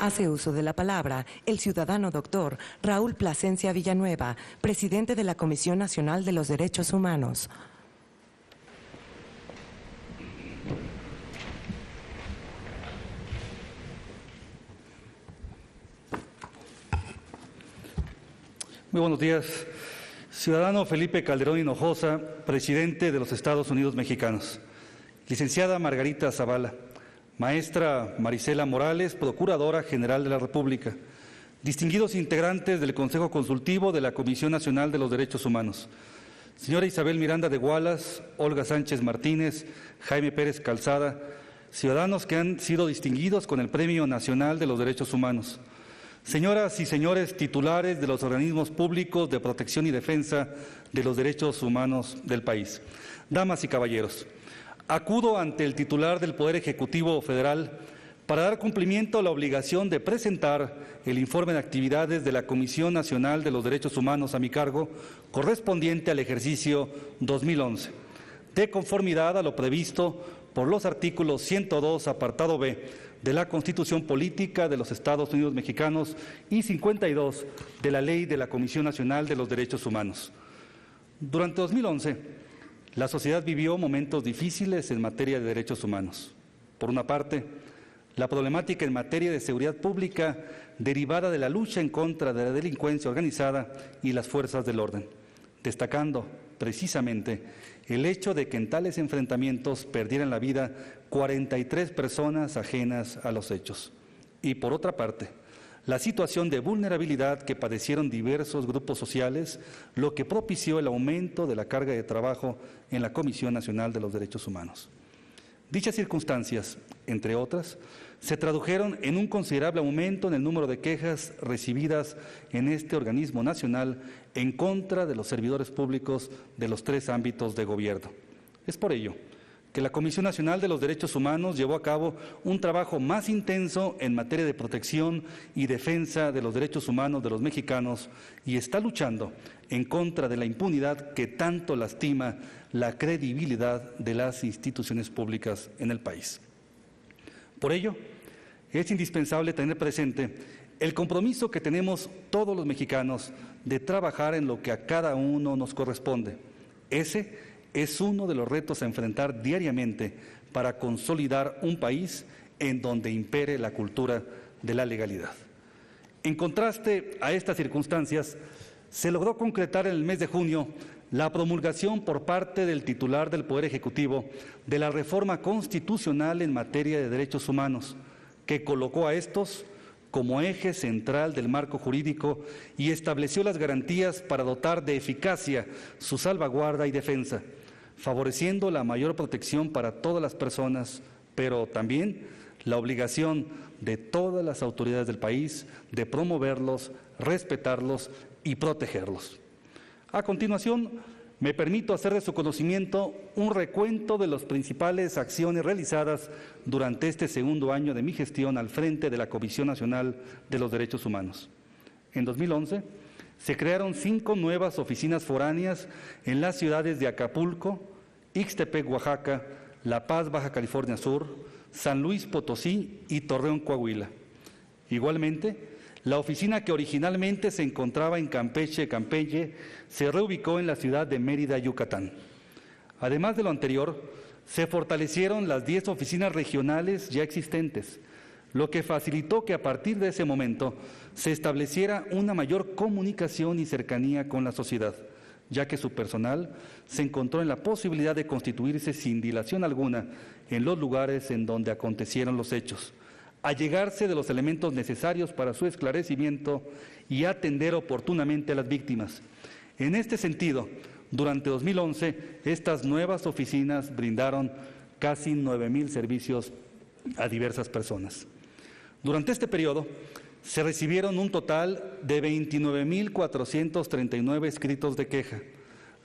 Hace uso de la palabra el ciudadano doctor Raúl Plasencia Villanueva, presidente de la Comisión Nacional de los Derechos Humanos. Muy buenos días. Ciudadano Felipe Calderón Hinojosa, presidente de los Estados Unidos Mexicanos. Licenciada Margarita Zavala. Maestra Marisela Morales, Procuradora General de la República. Distinguidos integrantes del Consejo Consultivo de la Comisión Nacional de los Derechos Humanos. Señora Isabel Miranda de Gualas, Olga Sánchez Martínez, Jaime Pérez Calzada, ciudadanos que han sido distinguidos con el Premio Nacional de los Derechos Humanos. Señoras y señores titulares de los organismos públicos de protección y defensa de los derechos humanos del país. Damas y caballeros, acudo ante el titular del Poder Ejecutivo Federal para dar cumplimiento a la obligación de presentar el informe de actividades de la Comisión Nacional de los Derechos Humanos a mi cargo, correspondiente al ejercicio 2011, de conformidad a lo previsto por los artículos 102, apartado B, de la Constitución Política de los Estados Unidos Mexicanos y 52 de la Ley de la Comisión Nacional de los Derechos Humanos. Durante 2011, la sociedad vivió momentos difíciles en materia de derechos humanos. Por una parte, la problemática en materia de seguridad pública derivada de la lucha en contra de la delincuencia organizada y las fuerzas del orden, destacando precisamente el hecho de que en tales enfrentamientos perdieran la vida 43 personas ajenas a los hechos. Y por otra parte, la situación de vulnerabilidad que padecieron diversos grupos sociales, lo que propició el aumento de la carga de trabajo en la Comisión Nacional de los Derechos Humanos. Dichas circunstancias, entre otras, se tradujeron en un considerable aumento en el número de quejas recibidas en este organismo nacional en contra de los servidores públicos de los 3 ámbitos de gobierno. Es por ello que la Comisión Nacional de los Derechos Humanos llevó a cabo un trabajo más intenso en materia de protección y defensa de los derechos humanos de los mexicanos y está luchando en contra de la impunidad que tanto lastima la credibilidad de las instituciones públicas en el país. Por ello, es indispensable tener presente el compromiso que tenemos todos los mexicanos de trabajar en lo que a cada uno nos corresponde. Ese es uno de los retos a enfrentar diariamente para consolidar un país en donde impere la cultura de la legalidad. En contraste a estas circunstancias, se logró concretar en el mes de junio la promulgación por parte del titular del Poder Ejecutivo de la reforma constitucional en materia de derechos humanos, que colocó a estos como eje central del marco jurídico y estableció las garantías para dotar de eficacia su salvaguarda y defensa, favoreciendo la mayor protección para todas las personas, pero también la obligación de todas las autoridades del país de promoverlos, respetarlos y protegerlos. A continuación, me permito hacer de su conocimiento un recuento de las principales acciones realizadas durante este segundo año de mi gestión al frente de la Comisión Nacional de los Derechos Humanos. En 2011, se crearon 5 nuevas oficinas foráneas en las ciudades de Acapulco, Ixtepec, Oaxaca, La Paz, Baja California Sur, San Luis Potosí y Torreón, Coahuila. Igualmente, la oficina que originalmente se encontraba en Campeche, se reubicó en la ciudad de Mérida, Yucatán. Además de lo anterior, se fortalecieron las 10 oficinas regionales ya existentes, lo que facilitó que a partir de ese momento se estableciera una mayor comunicación y cercanía con la sociedad, ya que su personal se encontró en la posibilidad de constituirse sin dilación alguna en los lugares en donde acontecieron los hechos, allegarse de los elementos necesarios para su esclarecimiento y atender oportunamente a las víctimas. En este sentido, durante 2011, estas nuevas oficinas brindaron casi 9,000 servicios a diversas personas. Durante este periodo, se recibieron un total de 29,439 escritos de queja,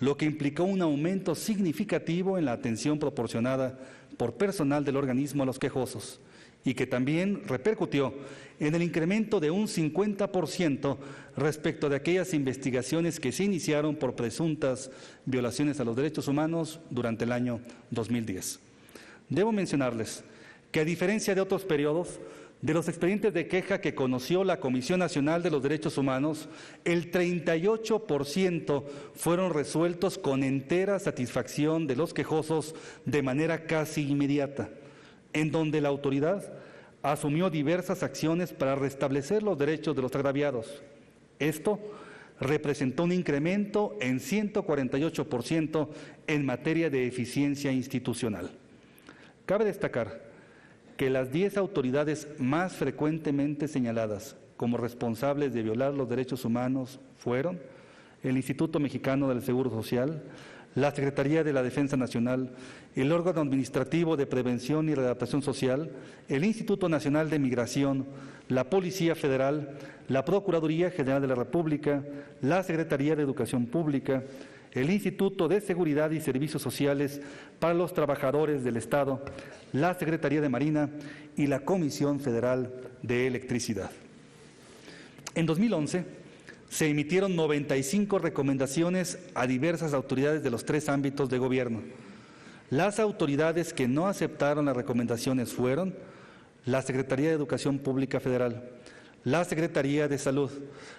lo que implicó un aumento significativo en la atención proporcionada por personal del organismo a los quejosos, y que también repercutió en el incremento de un 50% respecto de aquellas investigaciones que se iniciaron por presuntas violaciones a los derechos humanos durante el año 2010. Debo mencionarles que, a diferencia de otros periodos, De los expedientes de queja que conoció la Comisión Nacional de los Derechos Humanos, el 38% fueron resueltos con entera satisfacción de los quejosos de manera casi inmediata, en donde la autoridad asumió diversas acciones para restablecer los derechos de los agraviados. Esto representó un incremento en 148% en materia de eficiencia institucional. Cabe destacar que las 10 autoridades más frecuentemente señaladas como responsables de violar los derechos humanos fueron el Instituto Mexicano del Seguro Social, la Secretaría de la Defensa Nacional, el órgano administrativo de prevención y readaptación social, el Instituto Nacional de Migración, la Policía Federal, la Procuraduría General de la República, la Secretaría de Educación Pública, el Instituto de Seguridad y Servicios Sociales para los Trabajadores del Estado, la Secretaría de Marina y la Comisión Federal de Electricidad. En 2011 se emitieron 95 recomendaciones a diversas autoridades de los 3 ámbitos de gobierno. Las autoridades que no aceptaron las recomendaciones fueron la Secretaría de Educación Pública Federal, la Secretaría de Salud,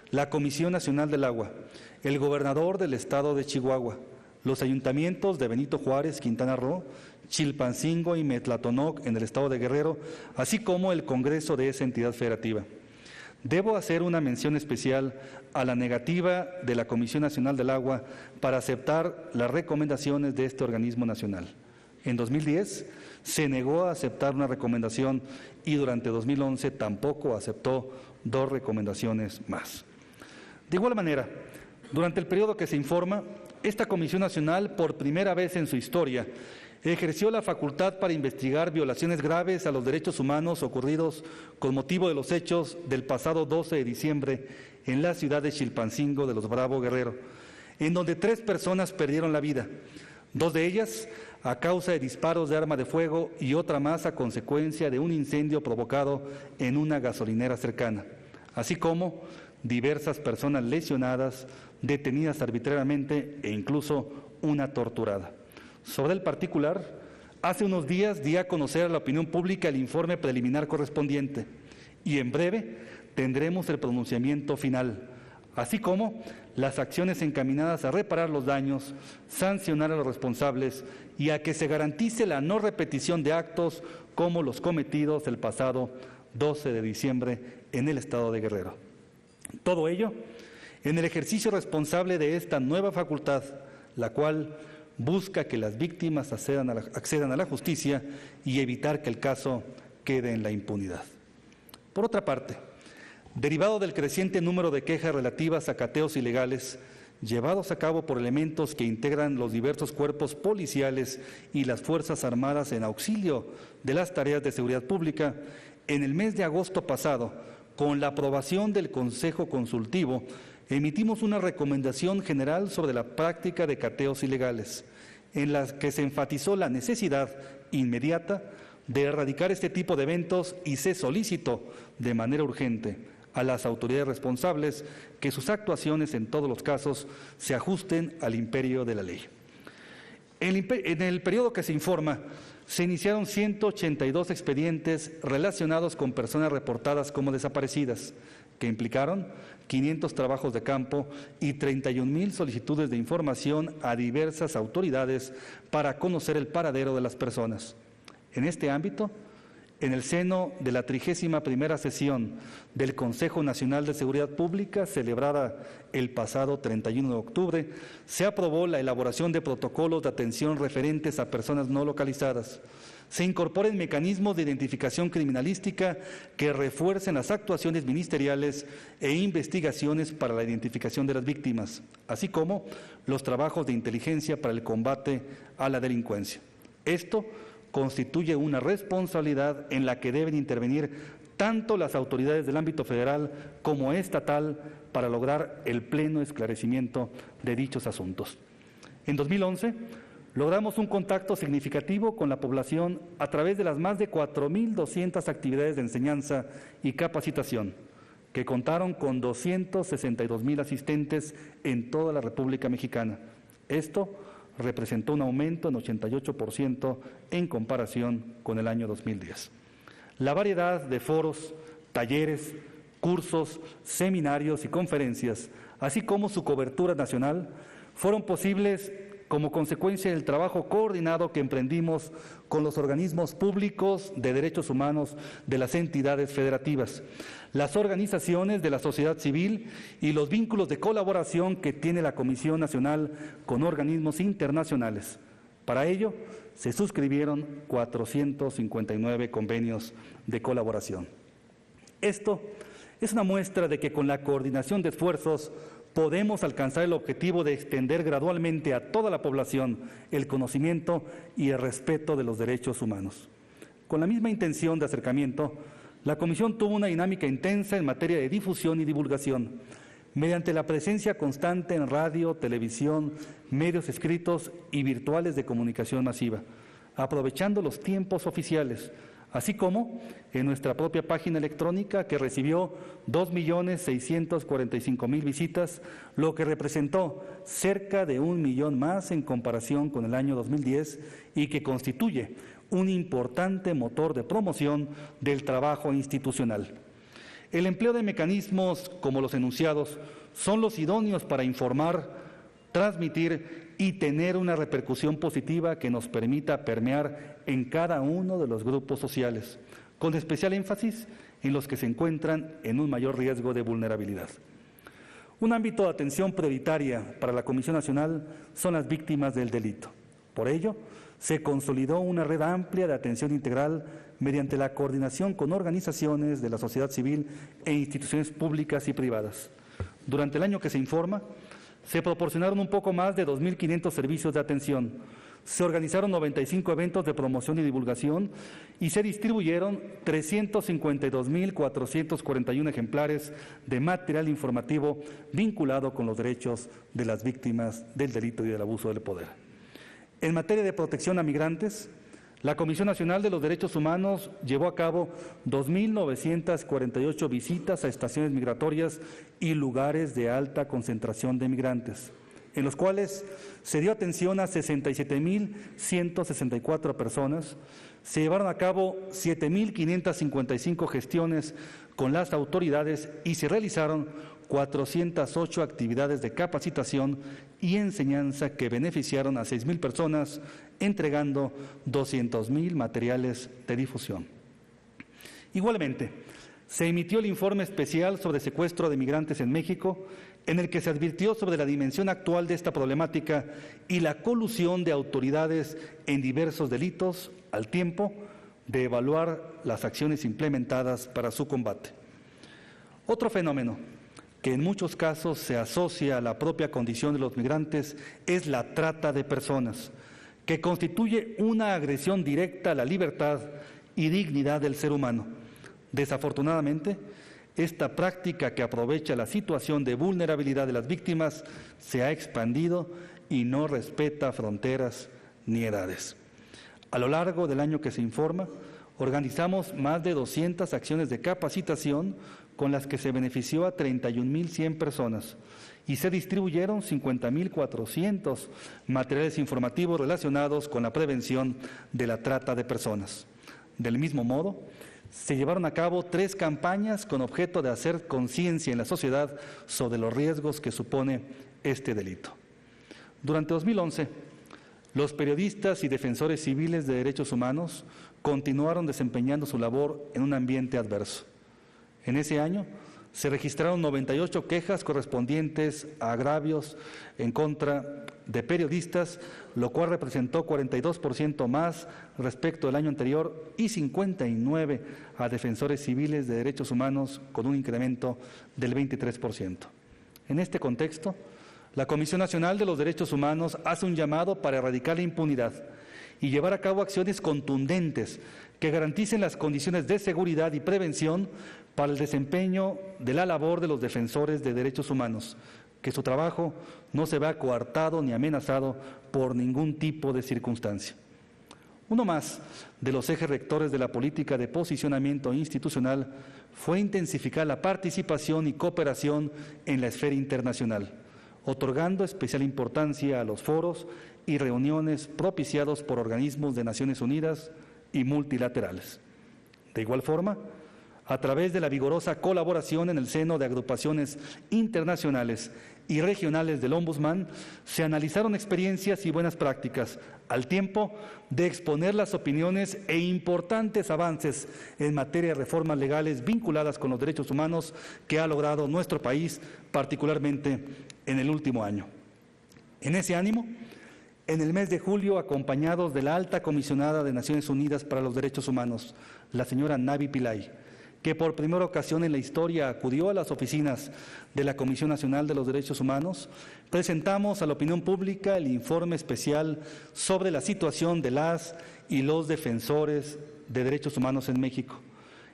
la Comisión Nacional del Agua, el gobernador del estado de Chihuahua, los ayuntamientos de Benito Juárez, Quintana Roo, Chilpancingo y Metlatonoc en el estado de Guerrero, así como el Congreso de esa entidad federativa. Debo hacer una mención especial a la negativa de la Comisión Nacional del Agua para aceptar las recomendaciones de este organismo nacional. En 2010 se negó a aceptar una recomendación y durante 2011 tampoco aceptó 2 recomendaciones más. De igual manera, durante el periodo que se informa, esta Comisión Nacional, por primera vez en su historia, ejerció la facultad para investigar violaciones graves a los derechos humanos ocurridos con motivo de los hechos del pasado 12 de diciembre en la ciudad de Chilpancingo de los Bravo, Guerrero, en donde 3 personas perdieron la vida, 2 de ellas a causa de disparos de arma de fuego y otra más a consecuencia de un incendio provocado en una gasolinera cercana, así como diversas personas lesionadas, detenidas arbitrariamente e incluso una torturada. Sobre el particular, hace unos días di a conocer a la opinión pública el informe preliminar correspondiente y en breve tendremos el pronunciamiento final, así como las acciones encaminadas a reparar los daños, sancionar a los responsables y a que se garantice la no repetición de actos como los cometidos el pasado 12 de diciembre en el estado de Guerrero. Todo ello en el ejercicio responsable de esta nueva facultad, la cual busca que las víctimas accedan a la justicia y evitar que el caso quede en la impunidad. Por otra parte, derivado del creciente número de quejas relativas a cateos ilegales llevados a cabo por elementos que integran los diversos cuerpos policiales y las Fuerzas Armadas en auxilio de las tareas de seguridad pública, en el mes de agosto pasado, con la aprobación del Consejo Consultivo, emitimos una recomendación general sobre la práctica de cateos ilegales, en la que se enfatizó la necesidad inmediata de erradicar este tipo de eventos y se solicitó de manera urgente a las autoridades responsables que sus actuaciones en todos los casos se ajusten al imperio de la ley. En el periodo que se informa, se iniciaron 182 expedientes relacionados con personas reportadas como desaparecidas, que implicaron 500 trabajos de campo y 31,000 solicitudes de información a diversas autoridades para conocer el paradero de las personas. En este ámbito, en el seno de la 31ª sesión del Consejo Nacional de Seguridad Pública, celebrada el pasado 31 de octubre, se aprobó la elaboración de protocolos de atención referentes a personas no localizadas. Se incorporan mecanismos de identificación criminalística que refuercen las actuaciones ministeriales e investigaciones para la identificación de las víctimas, así como los trabajos de inteligencia para el combate a la delincuencia. Esto constituye una responsabilidad en la que deben intervenir tanto las autoridades del ámbito federal como estatal para lograr el pleno esclarecimiento de dichos asuntos. En 2011, logramos un contacto significativo con la población a través de las más de 4,200 actividades de enseñanza y capacitación, que contaron con 262,000 asistentes en toda la República Mexicana. Esto representó un aumento en 88% en comparación con el año 2010. La variedad de foros, talleres, cursos, seminarios y conferencias, así como su cobertura nacional, fueron posibles como consecuencia del trabajo coordinado que emprendimos con los organismos públicos de derechos humanos de las entidades federativas, las organizaciones de la sociedad civil y los vínculos de colaboración que tiene la Comisión Nacional con organismos internacionales. Para ello, se suscribieron 459 convenios de colaboración. Esto es una muestra de que con la coordinación de esfuerzos podemos alcanzar el objetivo de extender gradualmente a toda la población el conocimiento y el respeto de los derechos humanos. Con la misma intención de acercamiento, la Comisión tuvo una dinámica intensa en materia de difusión y divulgación, mediante la presencia constante en radio, televisión, medios escritos y virtuales de comunicación masiva, aprovechando los tiempos oficiales, así como en nuestra propia página electrónica que recibió 2.645.000 visitas, lo que representó cerca de 1 millón más en comparación con el año 2010 y que constituye un importante motor de promoción del trabajo institucional. El empleo de mecanismos como los enunciados son los idóneos para informar, transmitir y tener una repercusión positiva que nos permita permear en cada uno de los grupos sociales, con especial énfasis en los que se encuentran en un mayor riesgo de vulnerabilidad. Un ámbito de atención prioritaria para la Comisión Nacional son las víctimas del delito. Por ello, se consolidó una red amplia de atención integral mediante la coordinación con organizaciones de la sociedad civil e instituciones públicas y privadas. Durante el año que se informa, se proporcionaron un poco más de 2.500 servicios de atención, se organizaron 95 eventos de promoción y divulgación y se distribuyeron 352.441 ejemplares de material informativo vinculado con los derechos de las víctimas del delito y del abuso del poder. En materia de protección a migrantes, la Comisión Nacional de los Derechos Humanos llevó a cabo 2.948 visitas a estaciones migratorias y lugares de alta concentración de migrantes, en los cuales se dio atención a 67.164 personas, se llevaron a cabo 7.555 gestiones con las autoridades y se realizaron 408 actividades de capacitación y enseñanza que beneficiaron a 6.000 personas, entregando 200.000 materiales de difusión. Igualmente, se emitió el informe especial sobre secuestro de migrantes en México, en el que se advirtió sobre la dimensión actual de esta problemática y la colusión de autoridades en diversos delitos, al tiempo de evaluar las acciones implementadas para su combate. Otro fenómeno que en muchos casos se asocia a la propia condición de los migrantes es la trata de personas, que constituye una agresión directa a la libertad y dignidad del ser humano. Desafortunadamente, esta práctica que aprovecha la situación de vulnerabilidad de las víctimas se ha expandido y no respeta fronteras ni edades. A lo largo del año que se informa, organizamos más de 200 acciones de capacitación con las que se benefició a 31.100 personas y se distribuyeron 50.400 materiales informativos relacionados con la prevención de la trata de personas. Del mismo modo, se llevaron a cabo 3 campañas con objeto de hacer conciencia en la sociedad sobre los riesgos que supone este delito. Durante 2011, los periodistas y defensores civiles de derechos humanos continuaron desempeñando su labor en un ambiente adverso. En ese año se registraron 98 quejas correspondientes a agravios en contra de periodistas, lo cual representó 42% más respecto al año anterior y 59 a defensores civiles de derechos humanos, con un incremento del 23%. En este contexto, la Comisión Nacional de los Derechos Humanos hace un llamado para erradicar la impunidad y llevar a cabo acciones contundentes que garanticen las condiciones de seguridad y prevención para el desempeño de la labor de los defensores de derechos humanos, que su trabajo no se vea coartado ni amenazado por ningún tipo de circunstancia. Uno más de los ejes rectores de la política de posicionamiento institucional fue intensificar la participación y cooperación en la esfera internacional, otorgando especial importancia a los foros y reuniones propiciados por organismos de Naciones Unidas y multilaterales. De igual forma, a través de la vigorosa colaboración en el seno de agrupaciones internacionales y regionales del Ombudsman, se analizaron experiencias y buenas prácticas, al tiempo de exponer las opiniones e importantes avances en materia de reformas legales vinculadas con los derechos humanos que ha logrado nuestro país, particularmente en el último año. En ese ánimo, en el mes de julio, acompañados de la alta comisionada de Naciones Unidas para los Derechos Humanos, la señora Navi Pillay, que por primera ocasión en la historia acudió a las oficinas de la Comisión Nacional de los Derechos Humanos, presentamos a la opinión pública el informe especial sobre la situación de las y los defensores de derechos humanos en México,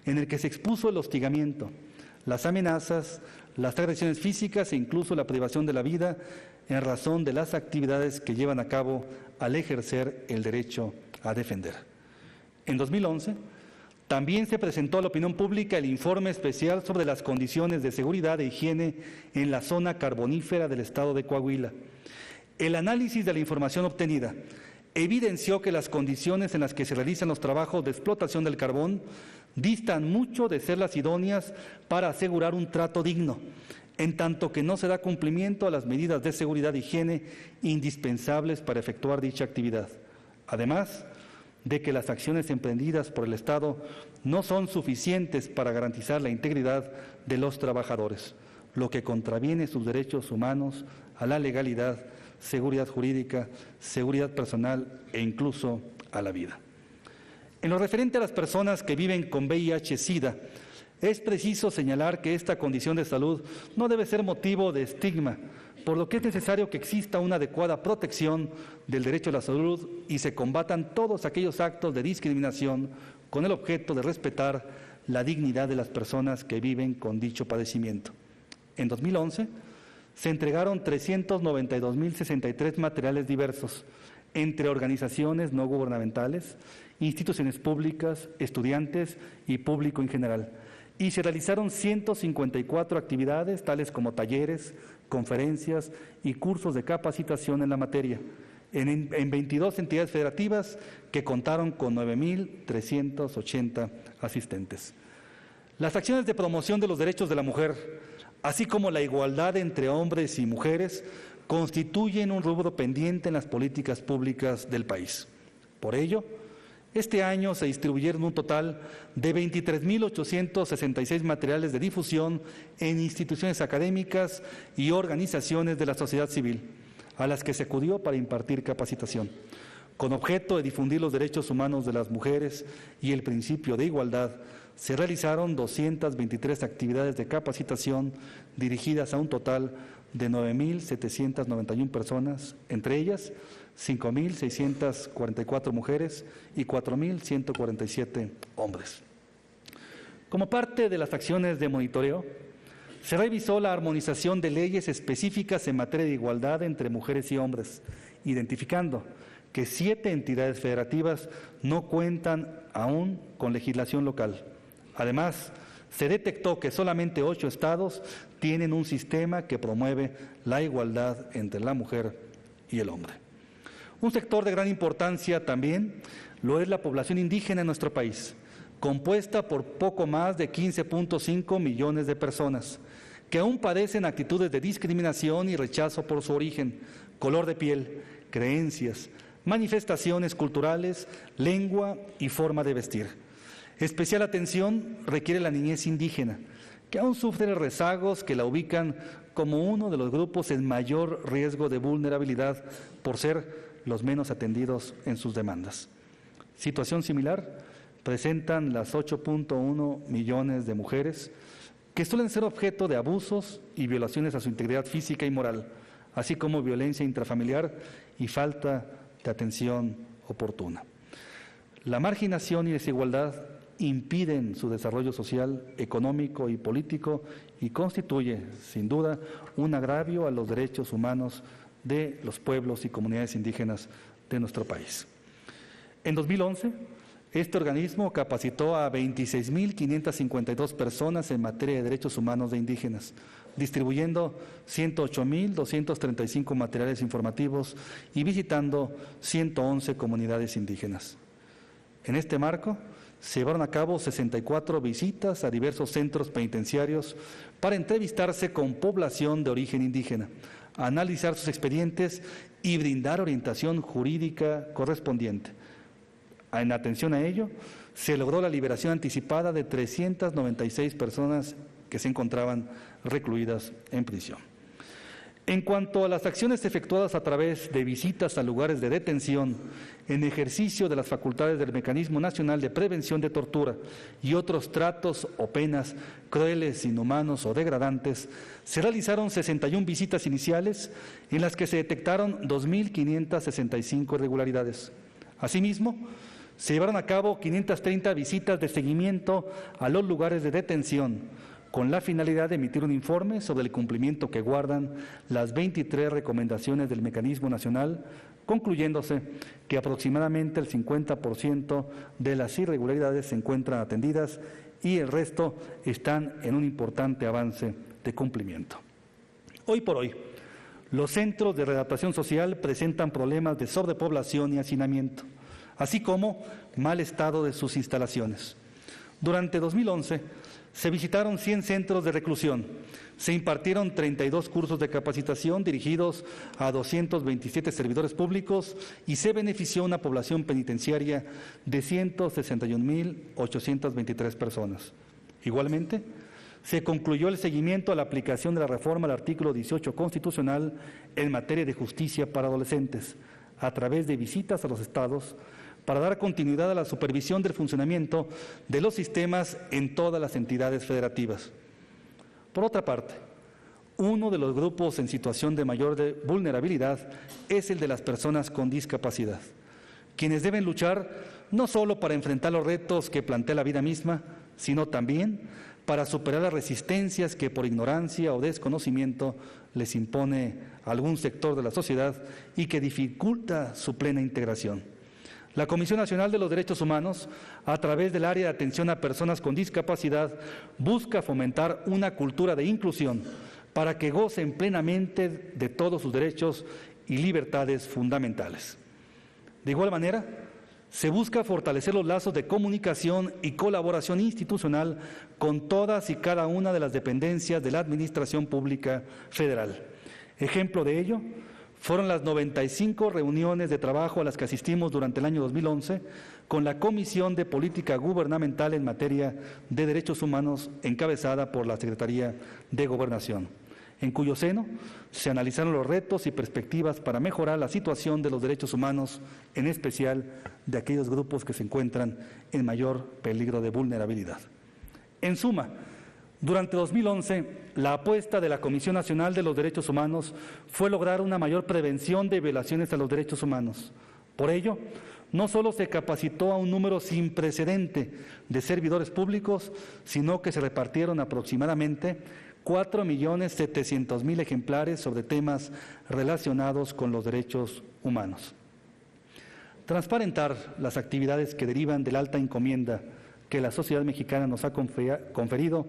en el que se expuso el hostigamiento, las amenazas, las agresiones físicas e incluso la privación de la vida en razón de las actividades que llevan a cabo al ejercer el derecho a defender. En 2011, también se presentó a la opinión pública el informe especial sobre las condiciones de seguridad e higiene en la zona carbonífera del estado de Coahuila. El análisis de la información obtenida evidenció que las condiciones en las que se realizan los trabajos de explotación del carbón distan mucho de ser las idóneas para asegurar un trato digno, en tanto que no se da cumplimiento a las medidas de seguridad e higiene indispensables para efectuar dicha actividad. Además de que las acciones emprendidas por el Estado no son suficientes para garantizar la integridad de los trabajadores, lo que contraviene sus derechos humanos a la legalidad, seguridad jurídica, seguridad personal e incluso a la vida. En lo referente a las personas que viven con VIH-Sida, es preciso señalar que esta condición de salud no debe ser motivo de estigma, por lo que es necesario que exista una adecuada protección del derecho a la salud y se combatan todos aquellos actos de discriminación con el objeto de respetar la dignidad de las personas que viven con dicho padecimiento. En 2011 se entregaron 392.063 materiales diversos entre organizaciones no gubernamentales, instituciones públicas, estudiantes y público en general. Y se realizaron 154 actividades, tales como talleres, conferencias y cursos de capacitación en la materia, en 22 entidades federativas que contaron con 9.380 asistentes. Las acciones de promoción de los derechos de la mujer, así como la igualdad entre hombres y mujeres, constituyen un rubro pendiente en las políticas públicas del país. Por ello, este año se distribuyeron un total de 23.866 materiales de difusión en instituciones académicas y organizaciones de la sociedad civil, a las que se acudió para impartir capacitación, con objeto de difundir los derechos humanos de las mujeres y el principio de igualdad. Se realizaron 223 actividades de capacitación dirigidas a un total de 9.791 personas, entre ellas 5.644 mujeres y 4.147 hombres. Como parte de las acciones de monitoreo, se revisó la armonización de leyes específicas en materia de igualdad entre mujeres y hombres, identificando que 7 entidades federativas no cuentan aún con legislación local. Además, se detectó que solamente 8 estados tienen un sistema que promueve la igualdad entre la mujer y el hombre. Un sector de gran importancia también lo es la población indígena en nuestro país, compuesta por poco más de 15.5 millones de personas, que aún padecen actitudes de discriminación y rechazo por su origen, color de piel, creencias, manifestaciones culturales, lengua y forma de vestir. Especial atención requiere la niñez indígena, que aún sufre rezagos que la ubican como uno de los grupos en mayor riesgo de vulnerabilidad por ser los menos atendidos en sus demandas. Situación similar presentan las 8.1 millones de mujeres que suelen ser objeto de abusos y violaciones a su integridad física y moral, así como violencia intrafamiliar y falta de atención oportuna. La marginación y desigualdad impiden su desarrollo social, económico y político y constituye, sin duda, un agravio a los derechos humanos de los pueblos y comunidades indígenas de nuestro país. En 2011, este organismo capacitó a 26.552 personas en materia de derechos humanos de indígenas, distribuyendo 108.235 materiales informativos y visitando 111 comunidades indígenas. En este marco, Se llevaron a cabo 64 visitas a diversos centros penitenciarios para entrevistarse con población de origen indígena, analizar sus expedientes y brindar orientación jurídica correspondiente. En atención a ello, se logró la liberación anticipada de 396 personas que se encontraban recluidas en prisión. En cuanto a las acciones efectuadas a través de visitas a lugares de detención en ejercicio de las facultades del Mecanismo Nacional de Prevención de Tortura y otros tratos o penas crueles, inhumanos o degradantes, se realizaron 61 visitas iniciales en las que se detectaron 2.565 irregularidades. Asimismo, se llevaron a cabo 530 visitas de seguimiento a los lugares de detención, con la finalidad de emitir un informe sobre el cumplimiento que guardan las 23 recomendaciones del Mecanismo Nacional, concluyéndose que aproximadamente el 50% de las irregularidades se encuentran atendidas y el resto están en un importante avance de cumplimiento. Hoy por hoy, los centros de readaptación social presentan problemas de sobrepoblación y hacinamiento, así como mal estado de sus instalaciones. Durante 2011, se visitaron 100 centros de reclusión, se impartieron 32 cursos de capacitación dirigidos a 227 servidores públicos y se benefició a una población penitenciaria de 161.823 personas. Igualmente, se concluyó el seguimiento a la aplicación de la reforma al artículo 18 constitucional en materia de justicia para adolescentes, a través de visitas a los estados, para dar continuidad a la supervisión del funcionamiento de los sistemas en todas las entidades federativas. Por otra parte, uno de los grupos en situación de mayor vulnerabilidad es el de las personas con discapacidad, quienes deben luchar no solo para enfrentar los retos que plantea la vida misma, sino también para superar las resistencias que por ignorancia o desconocimiento les impone algún sector de la sociedad y que dificulta su plena integración. La Comisión Nacional de los Derechos Humanos, a través del área de atención a personas con discapacidad, busca fomentar una cultura de inclusión para que gocen plenamente de todos sus derechos y libertades fundamentales. De igual manera, se busca fortalecer los lazos de comunicación y colaboración institucional con todas y cada una de las dependencias de la Administración Pública Federal. Ejemplo de ello fueron las 95 reuniones de trabajo a las que asistimos durante el año 2011 con la Comisión de Política Gubernamental en materia de derechos humanos encabezada por la Secretaría de Gobernación, en cuyo seno se analizaron los retos y perspectivas para mejorar la situación de los derechos humanos, en especial de aquellos grupos que se encuentran en mayor peligro de vulnerabilidad. En suma, durante 2011, la apuesta de la Comisión Nacional de los Derechos Humanos fue lograr una mayor prevención de violaciones a los derechos humanos. Por ello, no solo se capacitó a un número sin precedente de servidores públicos, sino que se repartieron aproximadamente 4.700.000 ejemplares sobre temas relacionados con los derechos humanos. Transparentar las actividades que derivan de la alta encomienda que la sociedad mexicana nos ha conferido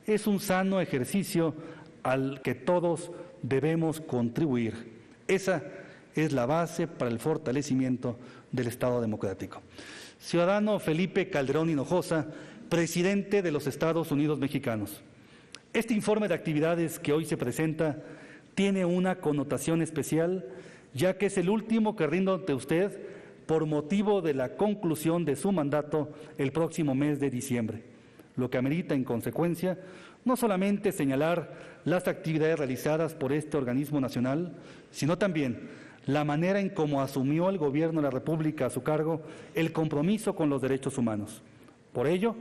es un sano ejercicio al que todos debemos contribuir. Esa es la base para el fortalecimiento del Estado democrático. Ciudadano Felipe Calderón Hinojosa, presidente de los Estados Unidos Mexicanos. Este informe de actividades que hoy se presenta tiene una connotación especial, ya que es el último que rindo ante usted por motivo de la conclusión de su mandato el próximo mes de diciembre, lo que amerita, en consecuencia, no solamente señalar las actividades realizadas por este organismo nacional, sino también la manera en cómo asumió el Gobierno de la República a su cargo el compromiso con los derechos humanos. Por ello,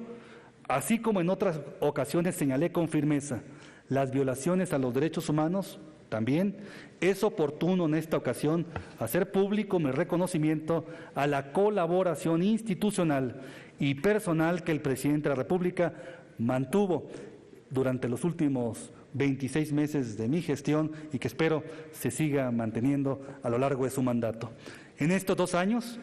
así como en otras ocasiones señalé con firmeza las violaciones a los derechos humanos, también es oportuno en esta ocasión hacer público mi reconocimiento a la colaboración institucional y personal que el presidente de la República mantuvo durante los últimos 26 meses de mi gestión y que espero se siga manteniendo a lo largo de su mandato. En estos 2 años,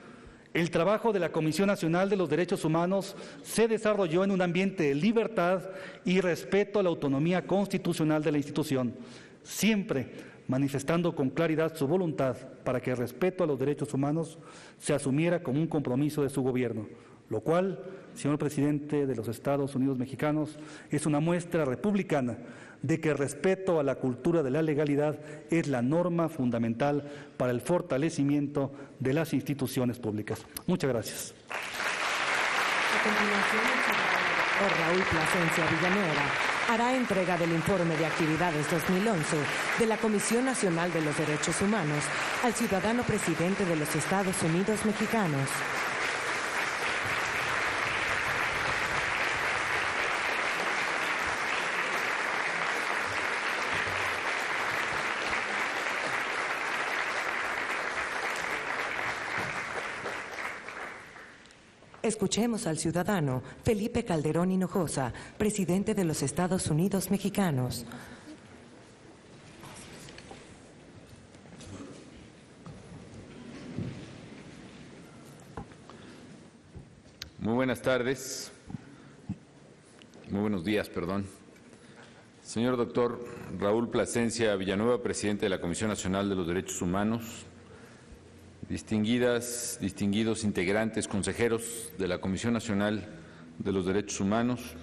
el trabajo de la Comisión Nacional de los Derechos Humanos se desarrolló en un ambiente de libertad y respeto a la autonomía constitucional de la institución, siempre manifestando con claridad su voluntad para que el respeto a los derechos humanos se asumiera como un compromiso de su gobierno, lo cual, señor presidente de los Estados Unidos mexicanos, es una muestra republicana de que el respeto a la cultura de la legalidad es la norma fundamental para el fortalecimiento de las instituciones públicas. Muchas gracias. A continuación, el doctor Raúl Plasencia Villanueva hará entrega del informe de actividades 2011 de la Comisión Nacional de los Derechos Humanos al ciudadano presidente de los Estados Unidos mexicanos. Escuchemos al ciudadano Felipe Calderón Hinojosa, presidente de los Estados Unidos mexicanos. Muy buenas tardes. Muy buenos días, perdón. Señor doctor Raúl Plasencia Villanueva, presidente de la Comisión Nacional de los Derechos Humanos, distinguidos integrantes, consejeros de la Comisión Nacional de los Derechos Humanos,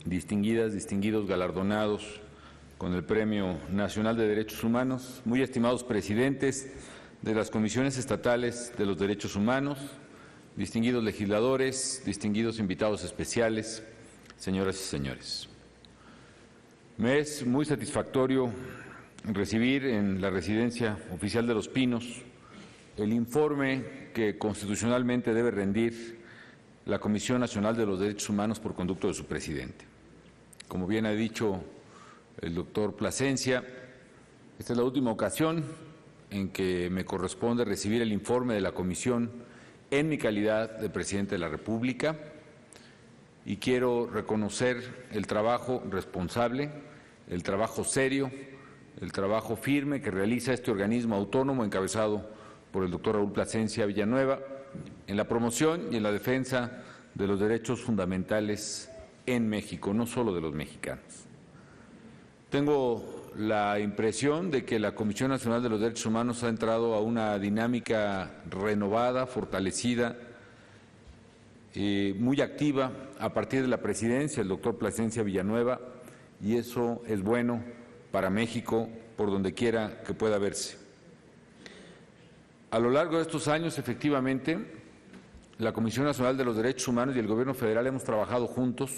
distinguidos galardonados con el Premio Nacional de Derechos Humanos, muy estimados presidentes de las comisiones estatales de los derechos humanos, distinguidos legisladores, distinguidos invitados especiales, señoras y señores. Me es muy satisfactorio recibir en la residencia oficial de Los Pinos el informe que constitucionalmente debe rendir la Comisión Nacional de los Derechos Humanos por conducto de su presidente. Como bien ha dicho el doctor Plasencia, esta es la última ocasión en que me corresponde recibir el informe de la Comisión en mi calidad de presidente de la República, y quiero reconocer el trabajo responsable, el trabajo serio, el trabajo firme que realiza este organismo autónomo encabezado por el doctor Raúl Plasencia Villanueva en la promoción y en la defensa de los derechos fundamentales en México, no solo de los mexicanos. Tengo la impresión de que la Comisión Nacional de los Derechos Humanos ha entrado a una dinámica renovada, fortalecida, muy activa a partir de la presidencia del doctor Plasencia Villanueva, y eso es bueno para México por donde quiera que pueda verse. A lo largo de estos años, efectivamente, la Comisión Nacional de los Derechos Humanos y el Gobierno federal hemos trabajado juntos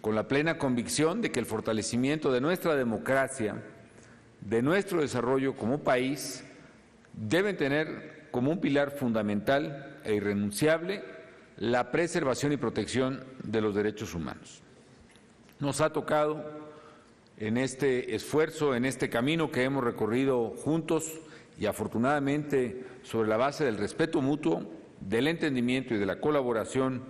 con la plena convicción de que el fortalecimiento de nuestra democracia, de nuestro desarrollo como país, deben tener como un pilar fundamental e irrenunciable la preservación y protección de los derechos humanos. Nos ha tocado en este esfuerzo, en este camino que hemos recorrido juntos, y afortunadamente sobre la base del respeto mutuo, del entendimiento y de la colaboración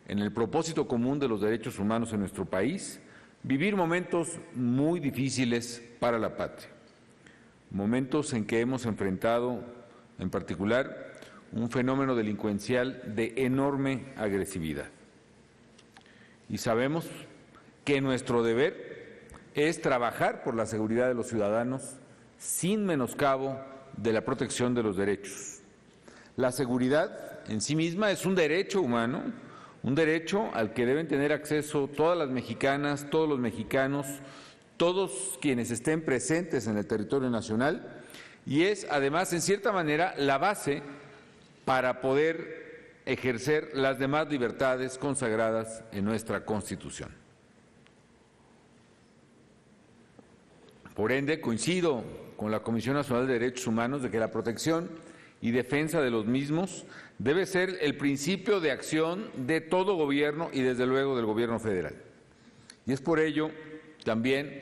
en el propósito común de los derechos humanos en nuestro país, vivir momentos muy difíciles para la patria, momentos en que hemos enfrentado en particular un fenómeno delincuencial de enorme agresividad. Y sabemos que nuestro deber es trabajar por la seguridad de los ciudadanos sin menoscabo de la protección de los derechos. La seguridad en sí misma es un derecho humano, un derecho al que deben tener acceso todas las mexicanas, todos los mexicanos, todos quienes estén presentes en el territorio nacional, y es además, en cierta manera, la base para poder ejercer las demás libertades consagradas en nuestra Constitución. Por ende, coincido con la Comisión Nacional de Derechos Humanos de que la protección y defensa de los mismos debe ser el principio de acción de todo gobierno y desde luego del gobierno federal. Y es por ello también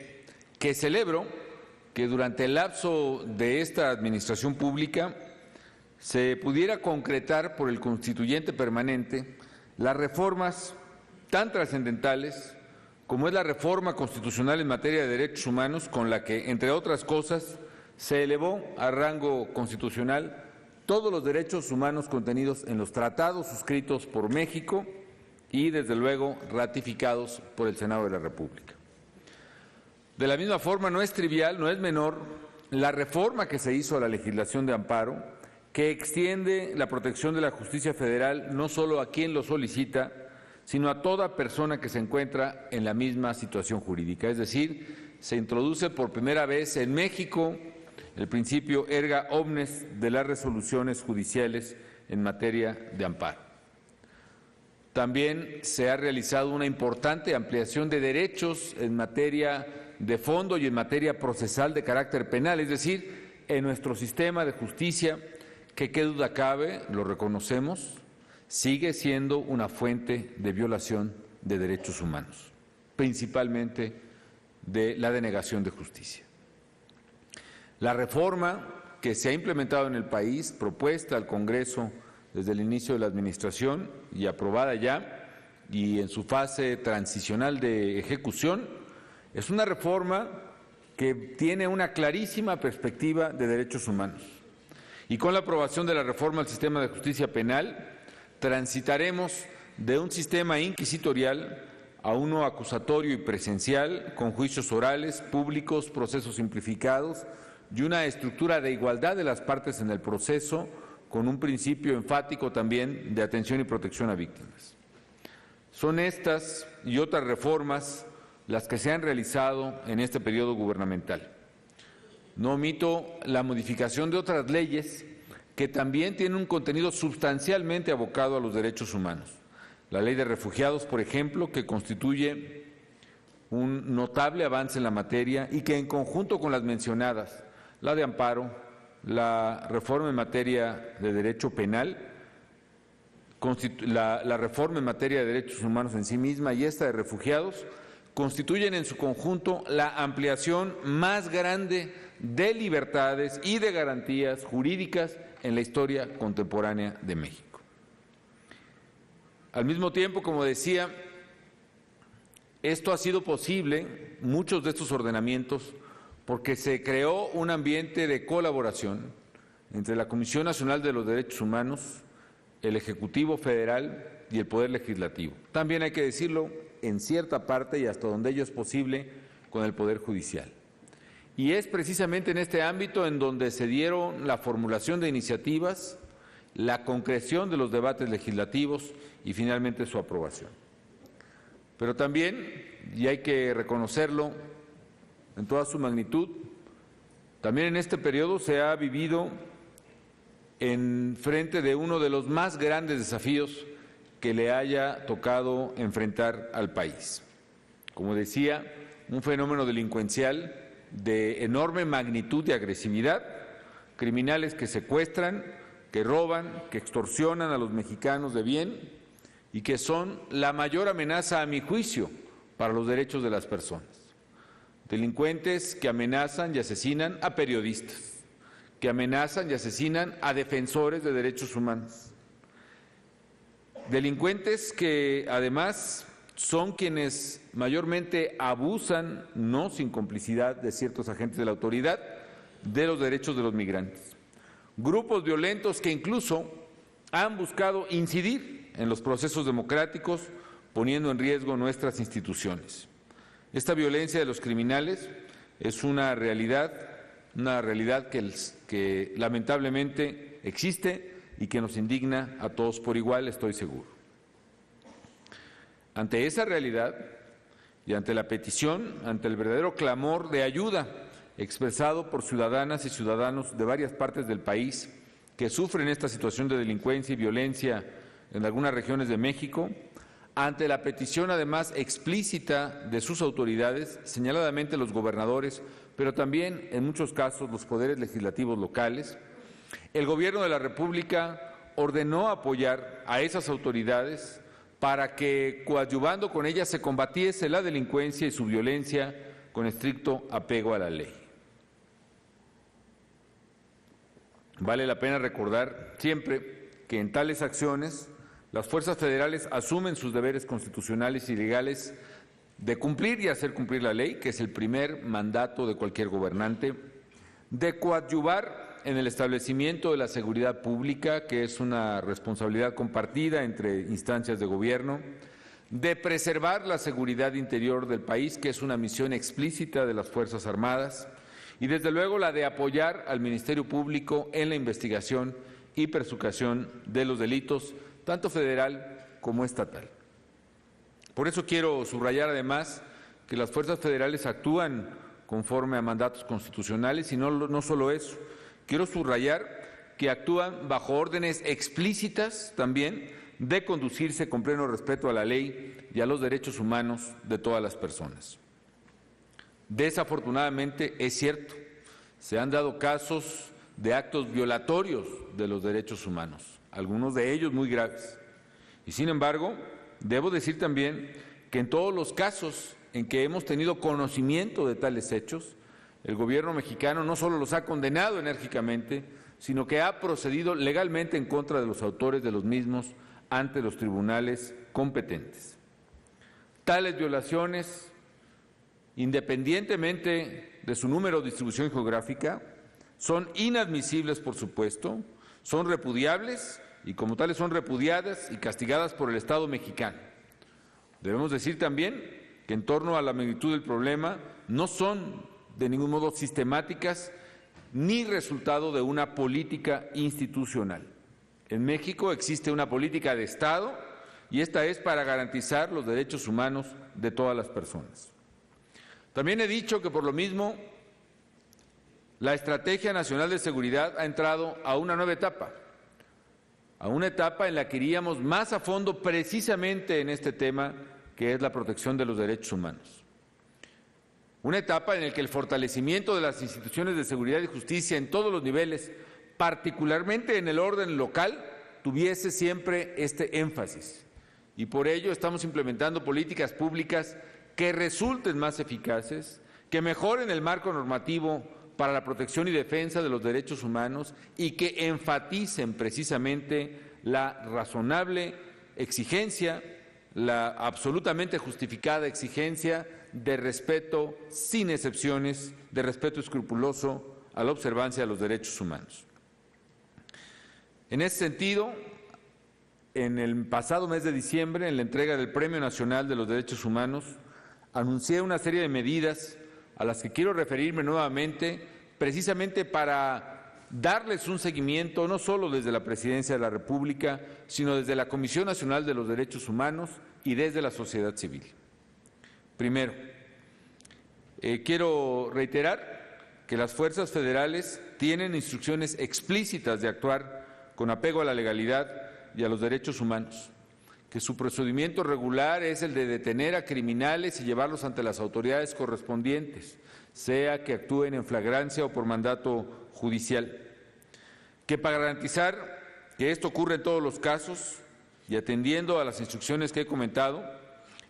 que celebro que durante el lapso de esta administración pública se pudiera concretar por el constituyente permanente las reformas tan trascendentales como es la reforma constitucional en materia de derechos humanos, con la que, entre otras cosas, se elevó a rango constitucional todos los derechos humanos contenidos en los tratados suscritos por México y, desde luego, ratificados por el Senado de la República. De la misma forma, no es trivial, no es menor la reforma que se hizo a la legislación de amparo que extiende la protección de la justicia federal no solo a quien lo solicita, sino a toda persona que se encuentra en la misma situación jurídica. Es decir, se introduce por primera vez en México el principio erga omnes de las resoluciones judiciales en materia de amparo. También se ha realizado una importante ampliación de derechos en materia de fondo y en materia procesal de carácter penal, es decir, en nuestro sistema de justicia, que qué duda cabe, lo reconocemos, sigue siendo una fuente de violación de derechos humanos, principalmente de la denegación de justicia. La reforma que se ha implementado en el país, propuesta al Congreso desde el inicio de la administración y aprobada ya, y en su fase transicional de ejecución, es una reforma que tiene una clarísima perspectiva de derechos humanos. Y con la aprobación de la reforma al sistema de justicia penal, transitaremos de un sistema inquisitorial a uno acusatorio y presencial, con juicios orales, públicos, procesos simplificados y una estructura de igualdad de las partes en el proceso, con un principio enfático también de atención y protección a víctimas. Son estas y otras reformas las que se han realizado en este periodo gubernamental. No omito la modificación de otras leyes que también tienen un contenido sustancialmente abocado a los derechos humanos. La Ley de Refugiados, por ejemplo, que constituye un notable avance en la materia y que en conjunto con las mencionadas, la de amparo, la reforma en materia de derecho penal, la reforma en materia de derechos humanos en sí misma y esta de refugiados, constituyen en su conjunto la ampliación más grande de libertades y de garantías jurídicas en la historia contemporánea de México. Al mismo tiempo, como decía, esto ha sido posible, muchos de estos ordenamientos, porque se creó un ambiente de colaboración entre la Comisión Nacional de los Derechos Humanos, el Ejecutivo Federal y el Poder Legislativo. También hay que decirlo, en cierta parte y hasta donde ello es posible, con el Poder Judicial. Y es precisamente en este ámbito en donde se dieron la formulación de iniciativas, la concreción de los debates legislativos y finalmente su aprobación. Pero también, y hay que reconocerlo en toda su magnitud, también en este periodo se ha vivido en frente de uno de los más grandes desafíos que le haya tocado enfrentar al país. Como decía, un fenómeno delincuencial de enorme magnitud y agresividad, criminales que secuestran, que roban, que extorsionan a los mexicanos de bien y que son la mayor amenaza, a mi juicio, para los derechos de las personas. Delincuentes que amenazan y asesinan a periodistas, que amenazan y asesinan a defensores de derechos humanos. Delincuentes que además son quienes mayormente abusan, no sin complicidad de ciertos agentes de la autoridad, de los derechos de los migrantes. Grupos violentos que incluso han buscado incidir en los procesos democráticos, poniendo en riesgo nuestras instituciones. Esta violencia de los criminales es una realidad que lamentablemente existe y que nos indigna a todos por igual, estoy seguro. Ante esa realidad y ante la petición, ante el verdadero clamor de ayuda expresado por ciudadanas y ciudadanos de varias partes del país que sufren esta situación de delincuencia y violencia en algunas regiones de México, ante la petición además explícita de sus autoridades, señaladamente los gobernadores, pero también en muchos casos los poderes legislativos locales, el Gobierno de la República ordenó apoyar a esas autoridades para que, coadyuvando con ellas, se combatiese la delincuencia y su violencia con estricto apego a la ley. Vale la pena recordar siempre que en tales acciones las fuerzas federales asumen sus deberes constitucionales y legales de cumplir y hacer cumplir la ley, que es el primer mandato de cualquier gobernante, de coadyuvar en el establecimiento de la seguridad pública, que es una responsabilidad compartida entre instancias de gobierno, de preservar la seguridad interior del país, que es una misión explícita de las Fuerzas Armadas, y desde luego la de apoyar al Ministerio Público en la investigación y persecución de los delitos, tanto federal como estatal. Por eso quiero subrayar además que las fuerzas federales actúan conforme a mandatos constitucionales y no solo eso, quiero subrayar que actúan bajo órdenes explícitas también de conducirse con pleno respeto a la ley y a los derechos humanos de todas las personas. Desafortunadamente, es cierto, se han dado casos de actos violatorios de los derechos humanos, algunos de ellos muy graves. Y sin embargo, debo decir también que en todos los casos en que hemos tenido conocimiento de tales hechos, el gobierno mexicano no solo los ha condenado enérgicamente, sino que ha procedido legalmente en contra de los autores de los mismos ante los tribunales competentes. Tales violaciones, independientemente de su número o distribución geográfica, son inadmisibles, por supuesto, son repudiables y como tales son repudiadas y castigadas por el Estado mexicano. Debemos decir también que en torno a la magnitud del problema no son de ningún modo sistemáticas ni resultado de una política institucional. En México existe una política de Estado y esta es para garantizar los derechos humanos de todas las personas. También he dicho que por lo mismo la Estrategia Nacional de Seguridad ha entrado a una nueva etapa, a una etapa en la que iríamos más a fondo precisamente en este tema que es la protección de los derechos humanos. Una etapa en la que el fortalecimiento de las instituciones de seguridad y justicia en todos los niveles, particularmente en el orden local, tuviese siempre este énfasis. Y por ello estamos implementando políticas públicas que resulten más eficaces, que mejoren el marco normativo para la protección y defensa de los derechos humanos y que enfaticen precisamente la razonable exigencia, la absolutamente justificada exigencia de respeto sin excepciones, de respeto escrupuloso a la observancia de los derechos humanos. En ese sentido, en el pasado mes de diciembre, en la entrega del Premio Nacional de los Derechos Humanos, anuncié una serie de medidas a las que quiero referirme nuevamente, precisamente para darles un seguimiento, no solo desde la Presidencia de la República, sino desde la Comisión Nacional de los Derechos Humanos y desde la sociedad civil. Primero, quiero reiterar que las fuerzas federales tienen instrucciones explícitas de actuar con apego a la legalidad y a los derechos humanos, que su procedimiento regular es el de detener a criminales y llevarlos ante las autoridades correspondientes, sea que actúen en flagrancia o por mandato judicial, que para garantizar que esto ocurre en todos los casos y atendiendo a las instrucciones que he comentado,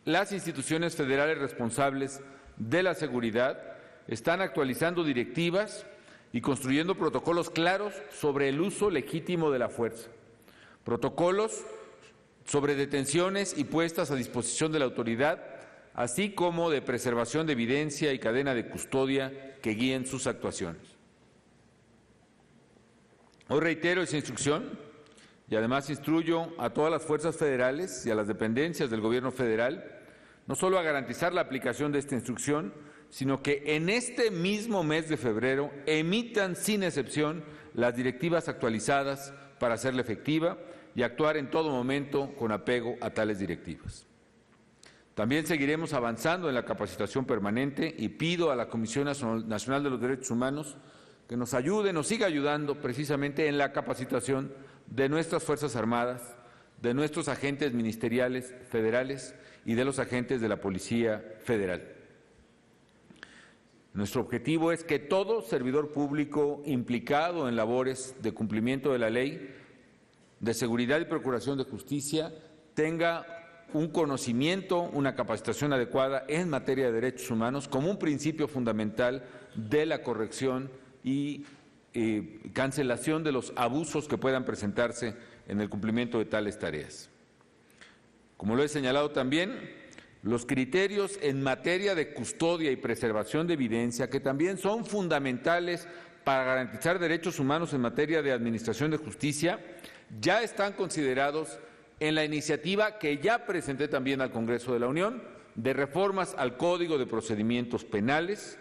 las instituciones federales responsables de la seguridad están actualizando directivas y construyendo protocolos claros sobre el uso legítimo de la fuerza, protocolos sobre detenciones y puestas a disposición de la autoridad, así como de preservación de evidencia y cadena de custodia que guíen sus actuaciones. Hoy reitero esa instrucción y además instruyo a todas las fuerzas federales y a las dependencias del Gobierno federal no solo a garantizar la aplicación de esta instrucción, sino que en este mismo mes de febrero emitan sin excepción las directivas actualizadas para hacerla efectiva y actuar en todo momento con apego a tales directivas. También seguiremos avanzando en la capacitación permanente y pido a la Comisión Nacional de los Derechos Humanos que nos ayude, nos siga ayudando precisamente en la capacitación de nuestras Fuerzas Armadas, de nuestros agentes ministeriales federales y de los agentes de la Policía Federal. Nuestro objetivo es que todo servidor público implicado en labores de cumplimiento de la ley, de seguridad y procuración de justicia, tenga un conocimiento, una capacitación adecuada en materia de derechos humanos como un principio fundamental de la corrección y cancelación de los abusos que puedan presentarse en el cumplimiento de tales tareas. Como lo he señalado también, los criterios en materia de custodia y preservación de evidencia, que también son fundamentales para garantizar derechos humanos en materia de administración de justicia, ya están considerados en la iniciativa que ya presenté también al Congreso de la Unión de reformas al Código de Procedimientos Penales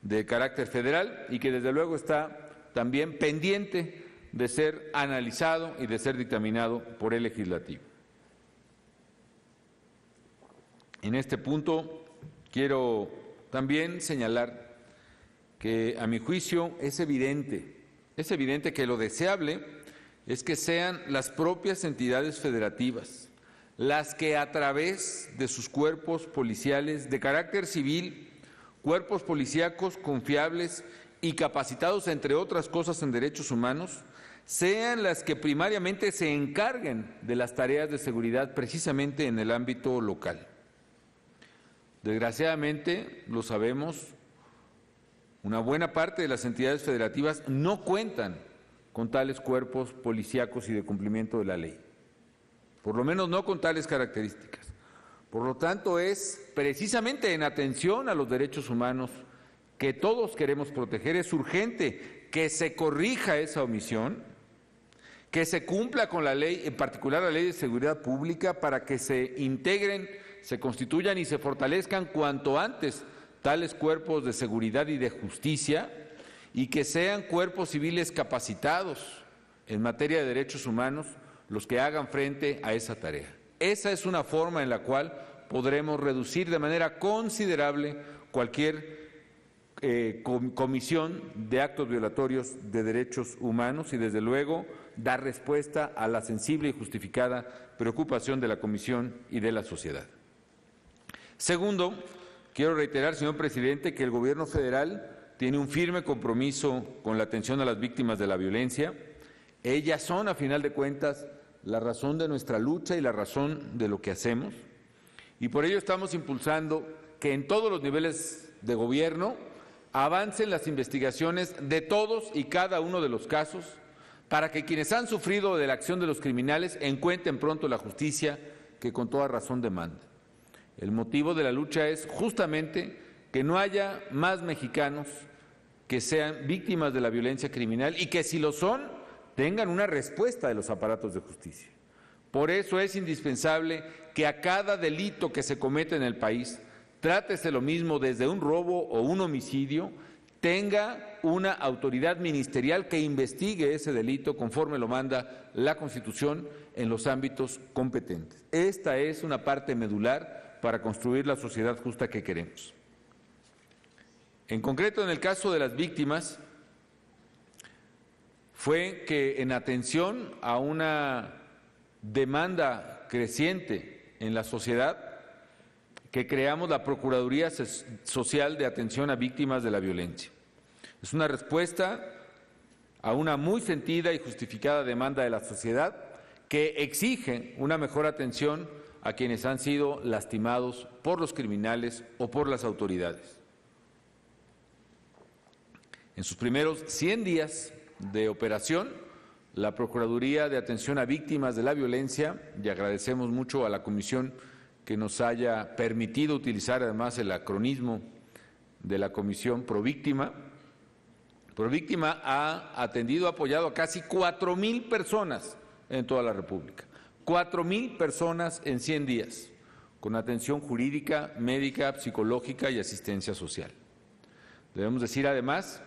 de carácter federal y que desde luego está también pendiente de ser analizado y de ser dictaminado por el Legislativo. En este punto quiero también señalar que, a mi juicio, es evidente que lo deseable es que sean las propias entidades federativas las que, a través de sus cuerpos policiales de carácter civil, cuerpos policíacos confiables y capacitados, entre otras cosas, en derechos humanos, sean las que primariamente se encarguen de las tareas de seguridad precisamente en el ámbito local. Desgraciadamente, lo sabemos, una buena parte de las entidades federativas no cuentan con tales cuerpos policíacos y de cumplimiento de la ley, por lo menos no con tales características. Por lo tanto, es precisamente en atención a los derechos humanos que todos queremos proteger. Es urgente que se corrija esa omisión, que se cumpla con la ley, en particular la Ley de Seguridad Pública, para que se integren, se constituyan y se fortalezcan cuanto antes tales cuerpos de seguridad y de justicia, y que sean cuerpos civiles capacitados en materia de derechos humanos los que hagan frente a esa tarea. Esa es una forma en la cual podremos reducir de manera considerable cualquier comisión de actos violatorios de derechos humanos y, desde luego, dar respuesta a la sensible y justificada preocupación de la Comisión y de la sociedad. Segundo, quiero reiterar, señor presidente, que el Gobierno federal tiene un firme compromiso con la atención a las víctimas de la violencia. Ellas son, a final de cuentas, la razón de nuestra lucha y la razón de lo que hacemos. Y por ello estamos impulsando que en todos los niveles de gobierno avancen las investigaciones de todos y cada uno de los casos, para que quienes han sufrido de la acción de los criminales encuentren pronto la justicia que con toda razón demandan. El motivo de la lucha es justamente que no haya más mexicanos que sean víctimas de la violencia criminal y que, si lo son, tengan una respuesta de los aparatos de justicia. Por eso es indispensable que a cada delito que se comete en el país, trátese lo mismo desde un robo o un homicidio, tenga una autoridad ministerial que investigue ese delito conforme lo manda la Constitución en los ámbitos competentes. Esta es una parte medular para construir la sociedad justa que queremos. En concreto, en el caso de las víctimas, fue que, en atención a una demanda creciente en la sociedad, que creamos la Procuraduría Social de Atención a Víctimas de la Violencia. Es una respuesta a una muy sentida y justificada demanda de la sociedad que exige una mejor atención a quienes han sido lastimados por los criminales o por las autoridades. En sus primeros 100 días de operación, la Procuraduría de Atención a Víctimas de la Violencia, y agradecemos mucho a la Comisión que nos haya permitido utilizar además el acronismo de la Comisión Províctima. Províctima ha atendido, ha apoyado a casi 4,000 personas en toda la República. 4,000 personas en 100 días, con atención jurídica, médica, psicológica y asistencia social. Debemos decir además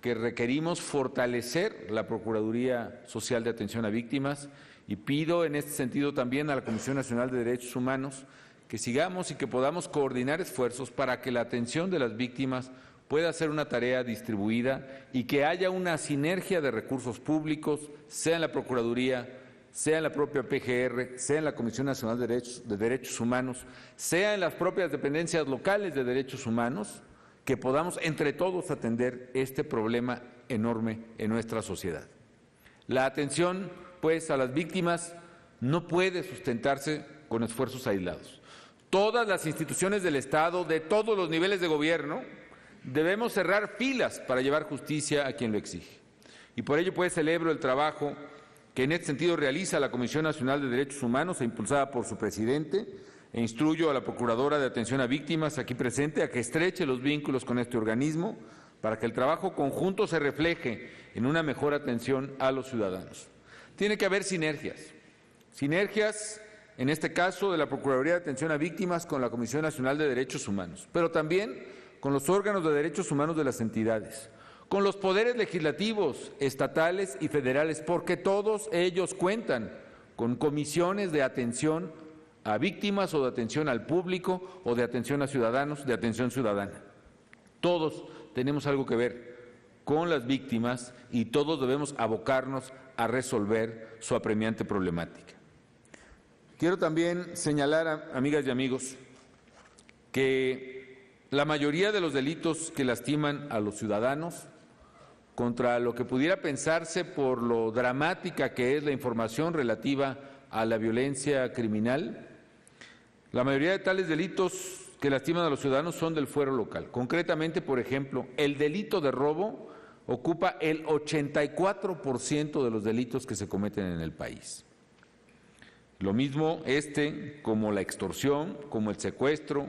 que requerimos fortalecer la Procuraduría Social de Atención a Víctimas, y pido en este sentido también a la Comisión Nacional de Derechos Humanos que sigamos y que podamos coordinar esfuerzos para que la atención de las víctimas pueda ser una tarea distribuida y que haya una sinergia de recursos públicos, sea en la Procuraduría, sea en la propia PGR, sea en la Comisión Nacional de Derechos Humanos, sea en las propias dependencias locales de derechos humanos, que podamos entre todos atender este problema enorme en nuestra sociedad. La atención, pues, a las víctimas no puede sustentarse con esfuerzos aislados. Todas las instituciones del Estado, de todos los niveles de gobierno, debemos cerrar filas para llevar justicia a quien lo exige. Y por ello, pues, celebro el trabajo que en este sentido realiza la Comisión Nacional de Derechos Humanos, impulsada por su presidente, e instruyo a la Procuradora de Atención a Víctimas, aquí presente, a que estreche los vínculos con este organismo para que el trabajo conjunto se refleje en una mejor atención a los ciudadanos. Tiene que haber sinergias, en este caso de la Procuraduría de Atención a Víctimas con la Comisión Nacional de Derechos Humanos, pero también con los órganos de derechos humanos de las entidades, con los poderes legislativos, estatales y federales, porque todos ellos cuentan con comisiones de atención a víctimas o de atención al público o de atención a ciudadanos, de atención ciudadana. Todos tenemos algo que ver con las víctimas y todos debemos abocarnos a resolver su apremiante problemática. Quiero también señalar, amigas y amigos, que la mayoría de los delitos que lastiman a los ciudadanos, contra lo que pudiera pensarse por lo dramática que es la información relativa a la violencia criminal, la mayoría de tales delitos que lastiman a los ciudadanos son del fuero local. Concretamente, por ejemplo, el delito de robo ocupa el 84% de los delitos que se cometen en el país. Lo mismo como la extorsión, como el secuestro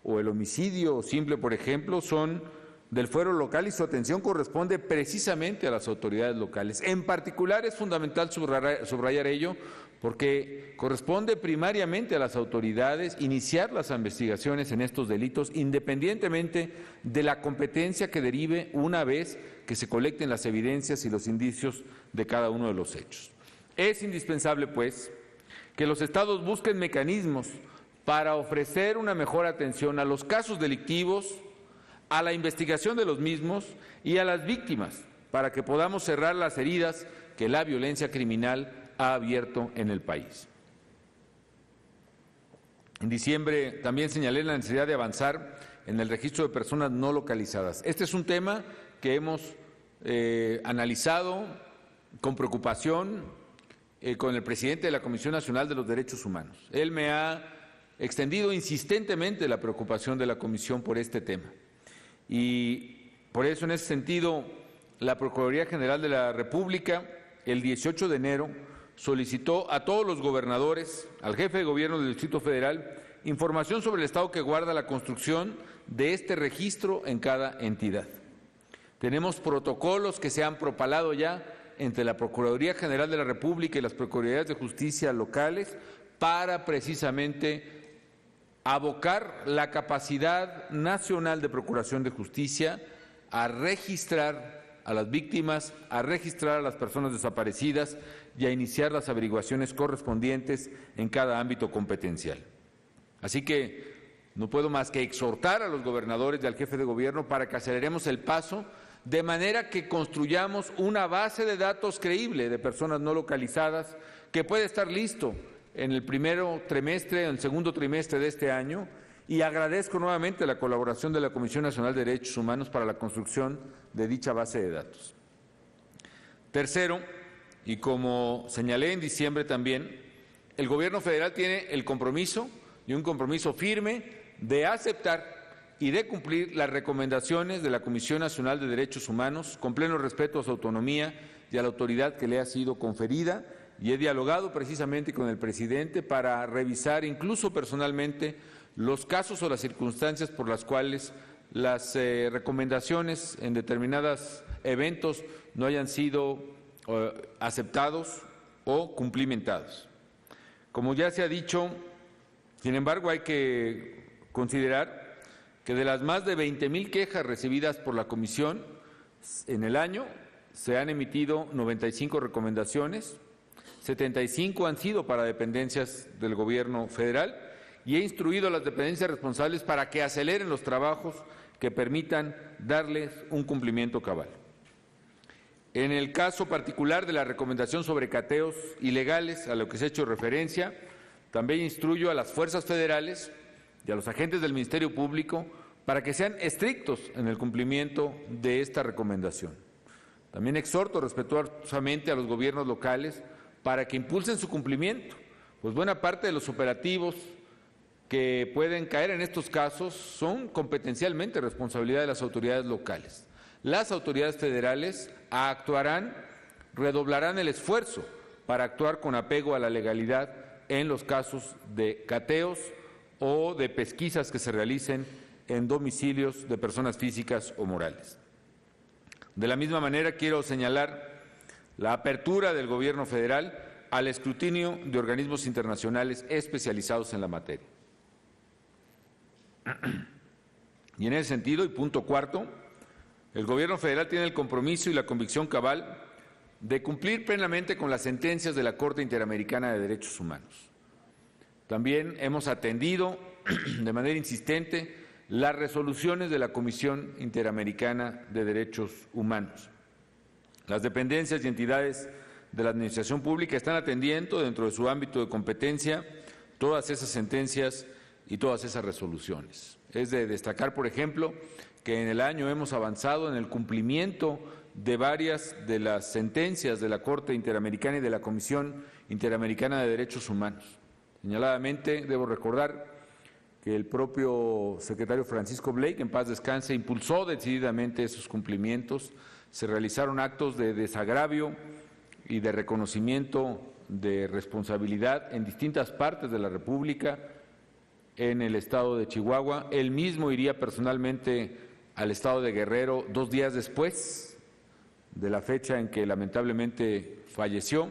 o el homicidio simple, por ejemplo, son del fuero local y su atención corresponde precisamente a las autoridades locales. En particular es fundamental subrayar ello porque corresponde primariamente a las autoridades iniciar las investigaciones en estos delitos independientemente de la competencia que derive una vez que se colecten las evidencias y los indicios de cada uno de los hechos. Es indispensable, pues, que los estados busquen mecanismos para ofrecer una mejor atención a los casos delictivos, a la investigación de los mismos y a las víctimas, para que podamos cerrar las heridas que la violencia criminal ha abierto en el país. En diciembre también señalé la necesidad de avanzar en el registro de personas no localizadas. Este es un tema que hemos analizado con preocupación con el presidente de la Comisión Nacional de los Derechos Humanos. Él me ha extendido insistentemente la preocupación de la Comisión por este tema. Y por eso, en ese sentido, la Procuraduría General de la República, el 18 de enero, solicitó a todos los gobernadores, al jefe de gobierno del Distrito Federal, información sobre el estado que guarda la construcción de este registro en cada entidad. Tenemos protocolos que se han propalado ya entre la Procuraduría General de la República y las Procuradurías de Justicia locales para precisamente abocar la capacidad nacional de procuración de justicia a registrar a las víctimas, a registrar a las personas desaparecidas y a iniciar las averiguaciones correspondientes en cada ámbito competencial. Así que no puedo más que exhortar a los gobernadores y al jefe de gobierno para que aceleremos el paso de manera que construyamos una base de datos creíble de personas no localizadas que puede estar listo en el en el segundo trimestre de este año, y agradezco nuevamente la colaboración de la Comisión Nacional de Derechos Humanos para la construcción de dicha base de datos. Tercero, y como señalé en diciembre también, el Gobierno federal tiene el compromiso y un compromiso firme de aceptar y de cumplir las recomendaciones de la Comisión Nacional de Derechos Humanos con pleno respeto a su autonomía y a la autoridad que le ha sido conferida, y he dialogado precisamente con el presidente para revisar incluso personalmente los casos o las circunstancias por las cuales las recomendaciones en determinados eventos no hayan sido aceptados o cumplimentados. Como ya se ha dicho, sin embargo, hay que considerar que de las más de 20,000 quejas recibidas por la Comisión en el año, se han emitido 95 recomendaciones, 75 han sido para dependencias del Gobierno federal, y he instruido a las dependencias responsables para que aceleren los trabajos que permitan darles un cumplimiento cabal. En el caso particular de la recomendación sobre cateos ilegales, a lo que se ha hecho referencia, también instruyo a las fuerzas federales y a los agentes del Ministerio Público para que sean estrictos en el cumplimiento de esta recomendación. También exhorto respetuosamente a los gobiernos locales para que impulsen su cumplimiento, pues buena parte de los operativos que pueden caer en estos casos son competencialmente responsabilidad de las autoridades locales. Las autoridades federales actuarán, redoblarán el esfuerzo para actuar con apego a la legalidad en los casos de cateos o de pesquisas que se realicen en domicilios de personas físicas o morales. De la misma manera, quiero señalar la apertura del Gobierno federal al escrutinio de organismos internacionales especializados en la materia. Y en ese sentido, y punto cuarto, El Gobierno federal tiene el compromiso y la convicción cabal de cumplir plenamente con las sentencias de la Corte Interamericana de Derechos Humanos. También hemos atendido de manera insistente las resoluciones de la Comisión Interamericana de Derechos Humanos. Las dependencias y entidades de la Administración Pública están atendiendo dentro de su ámbito de competencia todas esas sentencias y todas esas resoluciones. Es de destacar, por ejemplo, que en el año hemos avanzado en el cumplimiento de varias de las sentencias de la Corte Interamericana y de la Comisión Interamericana de Derechos Humanos. Señaladamente, debo recordar que el propio secretario Francisco Blake, en paz descanse, impulsó decididamente esos cumplimientos. Se realizaron actos de desagravio y de reconocimiento de responsabilidad en distintas partes de la República, en el estado de Chihuahua. Él mismo iría personalmente al estado de Guerrero 2 días después de la fecha en que lamentablemente falleció.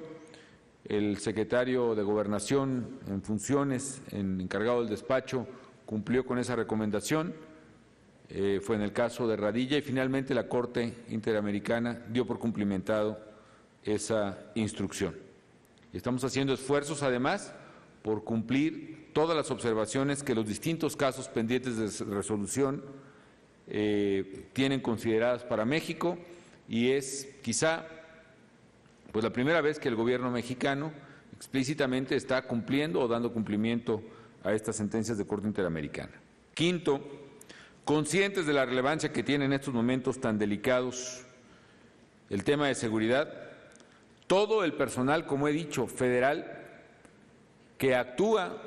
El secretario de Gobernación en funciones, encargado del despacho, cumplió con esa recomendación. Fue en el caso de Radilla y finalmente la Corte Interamericana dio por cumplimentado esa instrucción. Estamos haciendo esfuerzos además por cumplir todas las observaciones que los distintos casos pendientes de resolución tienen consideradas para México, y es quizá pues la primera vez que el gobierno mexicano explícitamente está cumpliendo o dando cumplimiento a estas sentencias de Corte Interamericana. Quinto, conscientes de la relevancia que tiene en estos momentos tan delicados el tema de seguridad, todo el personal, como he dicho, federal, que actúa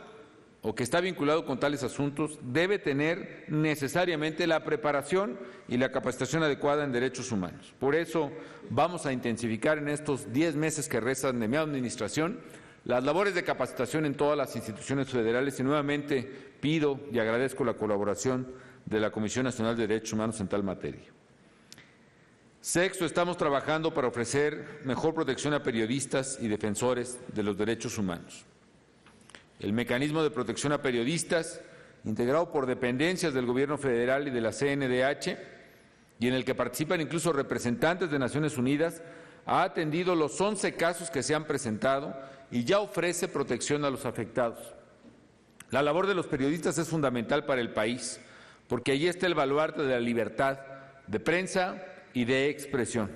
o que está vinculado con tales asuntos, debe tener necesariamente la preparación y la capacitación adecuada en derechos humanos. Por eso vamos a intensificar en estos 10 meses que restan de mi administración las labores de capacitación en todas las instituciones federales, y nuevamente pido y agradezco la colaboración de la Comisión Nacional de Derechos Humanos en tal materia. Sexto, estamos trabajando para ofrecer mejor protección a periodistas y defensores de los derechos humanos. El mecanismo de protección a periodistas, integrado por dependencias del Gobierno federal y de la CNDH, y en el que participan incluso representantes de Naciones Unidas, ha atendido los 11 casos que se han presentado y ya ofrece protección a los afectados. La labor de los periodistas es fundamental para el país, porque allí está el baluarte de la libertad de prensa y de expresión.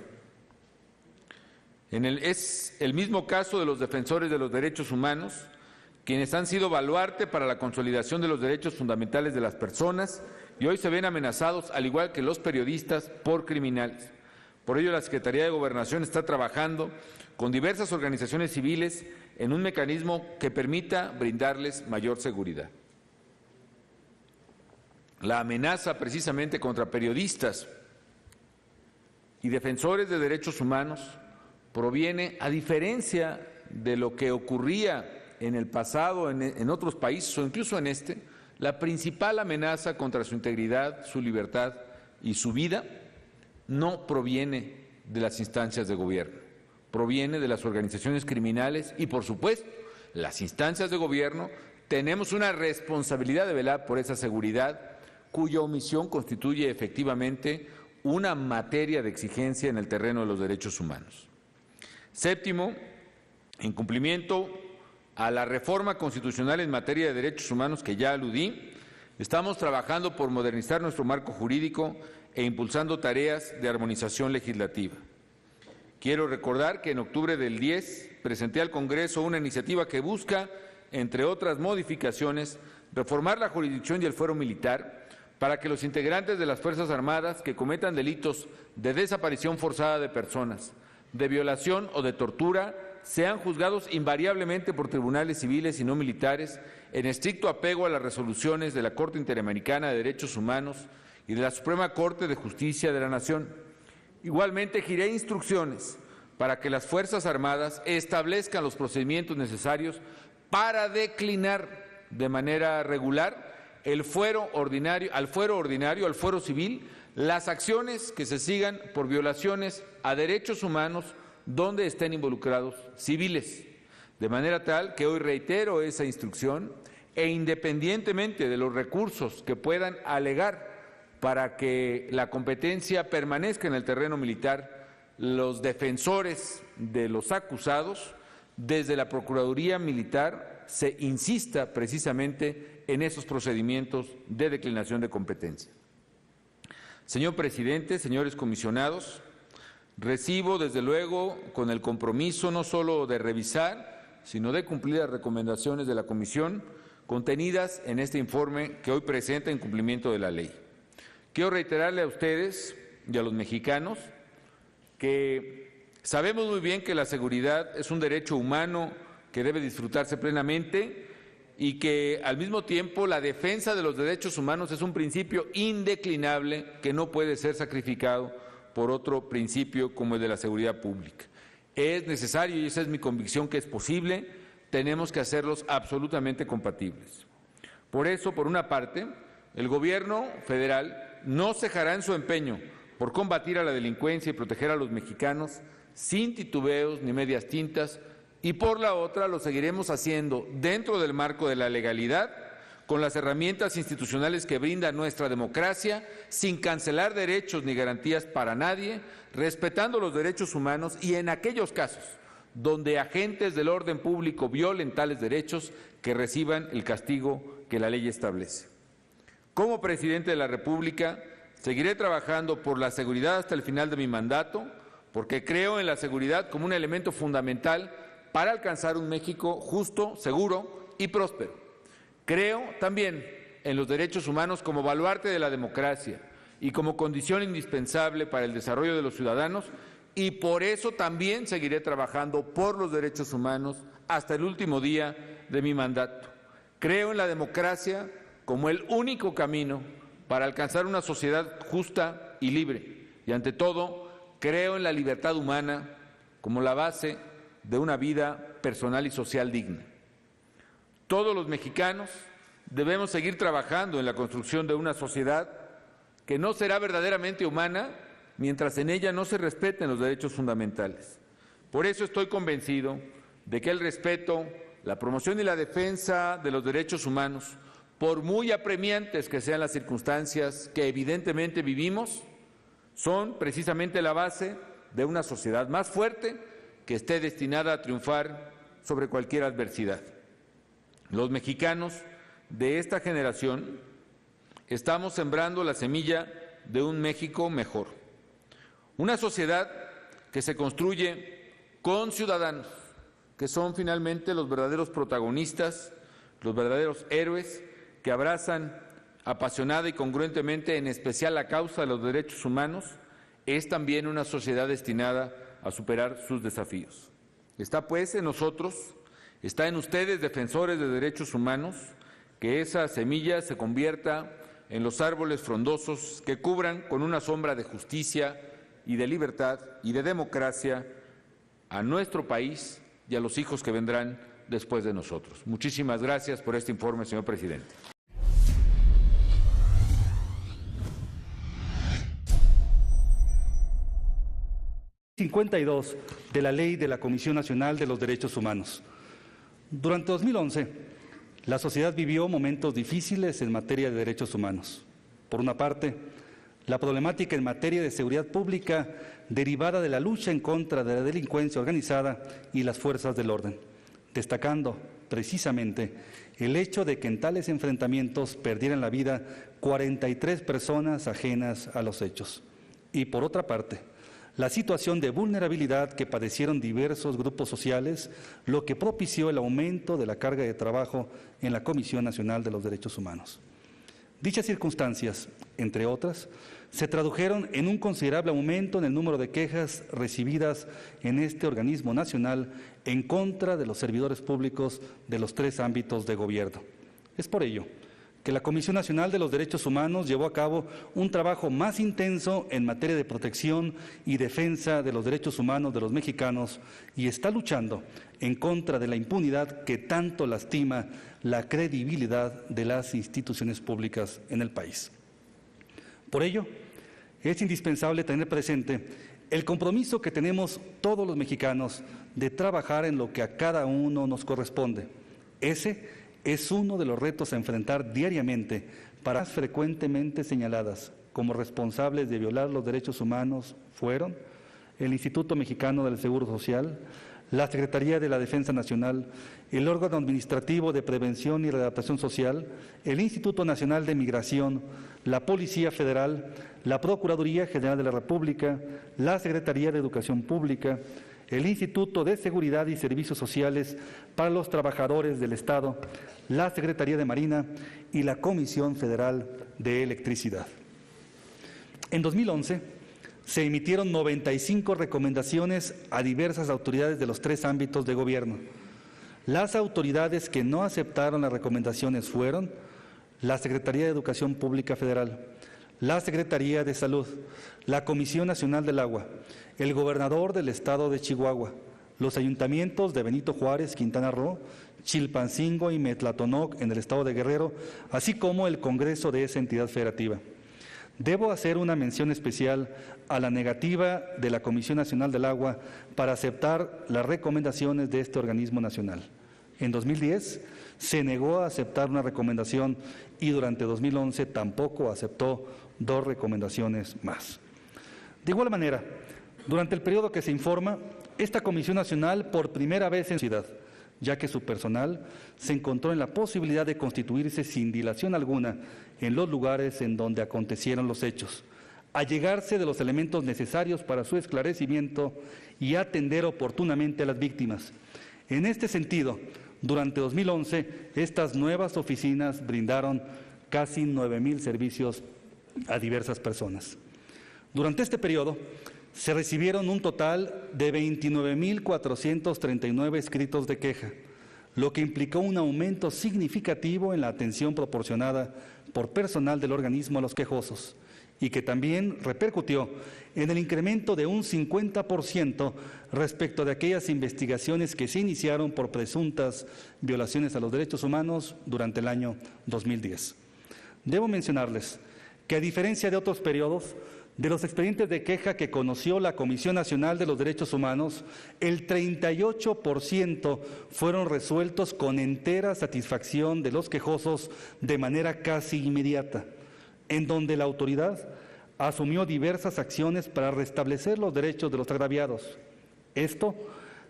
Es el mismo caso de los defensores de los derechos humanos, quienes han sido baluarte para la consolidación de los derechos fundamentales de las personas y hoy se ven amenazados, al igual que los periodistas, por criminales. Por ello, la Secretaría de Gobernación está trabajando con diversas organizaciones civiles en un mecanismo que permita brindarles mayor seguridad. La amenaza precisamente contra periodistas y defensores de derechos humanos proviene, a diferencia de lo que ocurría en el pasado, en otros países o incluso en este, la principal amenaza contra su integridad, su libertad y su vida no proviene de las instancias de gobierno, proviene de las organizaciones criminales y, por supuesto, las instancias de gobierno tenemos una responsabilidad de velar por esa seguridad, cuya omisión constituye efectivamente una materia de exigencia en el terreno de los derechos humanos. Séptimo, en cumplimiento a la reforma constitucional en materia de derechos humanos que ya aludí, estamos trabajando por modernizar nuestro marco jurídico e impulsando tareas de armonización legislativa. Quiero recordar que en octubre del 10 presenté al Congreso una iniciativa que busca, entre otras modificaciones, reformar la jurisdicción y el fuero militar para que los integrantes de las Fuerzas Armadas que cometan delitos de desaparición forzada de personas, de violación o de tortura sean juzgados invariablemente por tribunales civiles y no militares, en estricto apego a las resoluciones de la Corte Interamericana de Derechos Humanos y de la Suprema Corte de Justicia de la Nación. Igualmente, giré instrucciones para que las Fuerzas Armadas establezcan los procedimientos necesarios para declinar de manera regular al fuero ordinario, al fuero civil, las acciones que se sigan por violaciones a derechos humanos donde estén involucrados civiles, de manera tal que hoy reitero esa instrucción e independientemente de los recursos que puedan alegar para que la competencia permanezca en el terreno militar, los defensores de los acusados, desde la Procuraduría Militar, se insista precisamente en esos procedimientos de declinación de competencia. Señor presidente, señores comisionados, recibo desde luego con el compromiso no solo de revisar, sino de cumplir las recomendaciones de la comisión contenidas en este informe que hoy presenta en cumplimiento de la ley. Quiero reiterarle a ustedes y a los mexicanos que sabemos muy bien que la seguridad es un derecho humano que debe disfrutarse plenamente y que al mismo tiempo la defensa de los derechos humanos es un principio indeclinable que no puede ser sacrificado por otro principio como el de la seguridad pública. Es necesario, y esa es mi convicción, que es posible, tenemos que hacerlos absolutamente compatibles. Por eso, por una parte, el Gobierno federal no cejará en su empeño por combatir a la delincuencia y proteger a los mexicanos sin titubeos ni medias tintas, y por la otra lo seguiremos haciendo dentro del marco de la legalidad, con las herramientas institucionales que brinda nuestra democracia, sin cancelar derechos ni garantías para nadie, respetando los derechos humanos y en aquellos casos donde agentes del orden público violen tales derechos, que reciban el castigo que la ley establece. Como presidente de la República, seguiré trabajando por la seguridad hasta el final de mi mandato, porque creo en la seguridad como un elemento fundamental para alcanzar un México justo, seguro y próspero. Creo también en los derechos humanos como baluarte de la democracia y como condición indispensable para el desarrollo de los ciudadanos, y por eso también seguiré trabajando por los derechos humanos hasta el último día de mi mandato. Creo en la democracia como el único camino para alcanzar una sociedad justa y libre, y ante todo, creo en la libertad humana como la base de una vida personal y social digna. Todos los mexicanos debemos seguir trabajando en la construcción de una sociedad que no será verdaderamente humana mientras en ella no se respeten los derechos fundamentales. Por eso estoy convencido de que el respeto, la promoción y la defensa de los derechos humanos, por muy apremiantes que sean las circunstancias que evidentemente vivimos, son precisamente la base de una sociedad más fuerte que esté destinada a triunfar sobre cualquier adversidad. Los mexicanos de esta generación estamos sembrando la semilla de un México mejor. Una sociedad que se construye con ciudadanos, que son finalmente los verdaderos protagonistas, los verdaderos héroes, que abrazan apasionada y congruentemente en especial la causa de los derechos humanos. Es también una sociedad destinada a superar sus desafíos. Está pues en nosotros, está en ustedes, defensores de derechos humanos, que esa semilla se convierta en los árboles frondosos que cubran con una sombra de justicia y de libertad y de democracia a nuestro país y a los hijos que vendrán después de nosotros. Muchísimas gracias por este informe, señor presidente. Artículo 52 de la Ley de la Comisión Nacional de los Derechos Humanos. Durante 2011, la sociedad vivió momentos difíciles en materia de derechos humanos. Por una parte, la problemática en materia de seguridad pública derivada de la lucha en contra de la delincuencia organizada y las fuerzas del orden, destacando precisamente el hecho de que en tales enfrentamientos perdieran la vida 43 personas ajenas a los hechos. Y por otra parte, la situación de vulnerabilidad que padecieron diversos grupos sociales, lo que propició el aumento de la carga de trabajo en la Comisión Nacional de los Derechos Humanos. Dichas circunstancias, entre otras, se tradujeron en un considerable aumento en el número de quejas recibidas en este organismo nacional en contra de los servidores públicos de los 3 ámbitos de gobierno. Es por ello que la Comisión Nacional de los Derechos Humanos llevó a cabo un trabajo más intenso en materia de protección y defensa de los derechos humanos de los mexicanos y está luchando en contra de la impunidad que tanto lastima la credibilidad de las instituciones públicas en el país. Por ello, es indispensable tener presente el compromiso que tenemos todos los mexicanos de trabajar en lo que a cada uno nos corresponde. Ese es uno de los retos a enfrentar diariamente para las frecuentemente señaladas como responsables de violar los derechos humanos fueron el Instituto Mexicano del Seguro Social, la Secretaría de la Defensa Nacional, el órgano administrativo de prevención y readaptación social, el Instituto Nacional de Migración, la Policía Federal, la Procuraduría General de la República, la Secretaría de Educación Pública, el Instituto de Seguridad y Servicios Sociales para los Trabajadores del Estado, la Secretaría de Marina y la Comisión Federal de Electricidad. En 2011, se emitieron 95 recomendaciones a diversas autoridades de los 3 ámbitos de gobierno. Las autoridades que no aceptaron las recomendaciones fueron la Secretaría de Educación Pública Federal, la Secretaría de Salud, la Comisión Nacional del Agua, el gobernador del estado de Chihuahua, los ayuntamientos de Benito Juárez, Quintana Roo, Chilpancingo y Metlatonoc en el estado de Guerrero, así como el Congreso de esa entidad federativa. Debo hacer una mención especial a la negativa de la Comisión Nacional del Agua para aceptar las recomendaciones de este organismo nacional. En 2010 se negó a aceptar una recomendación y durante 2011 tampoco aceptó 2 recomendaciones más. De igual manera, durante el periodo que se informa, esta Comisión Nacional por primera vez en ciudad, ya que su personal se encontró en la posibilidad de constituirse sin dilación alguna en los lugares en donde acontecieron los hechos, allegarse de los elementos necesarios para su esclarecimiento y atender oportunamente a las víctimas. En este sentido, durante 2011, estas nuevas oficinas brindaron casi 9,000 servicios a diversas personas. Durante este periodo, se recibieron un total de 29,439 escritos de queja, lo que implicó un aumento significativo en la atención proporcionada por personal del organismo a los quejosos y que también repercutió en el incremento de un 50% respecto de aquellas investigaciones que se iniciaron por presuntas violaciones a los derechos humanos durante el año 2010. Debo mencionarles que, a diferencia de otros periodos, de los expedientes de queja que conoció la Comisión Nacional de los Derechos Humanos, el 38% fueron resueltos con entera satisfacción de los quejosos de manera casi inmediata, en donde la autoridad asumió diversas acciones para restablecer los derechos de los agraviados. Esto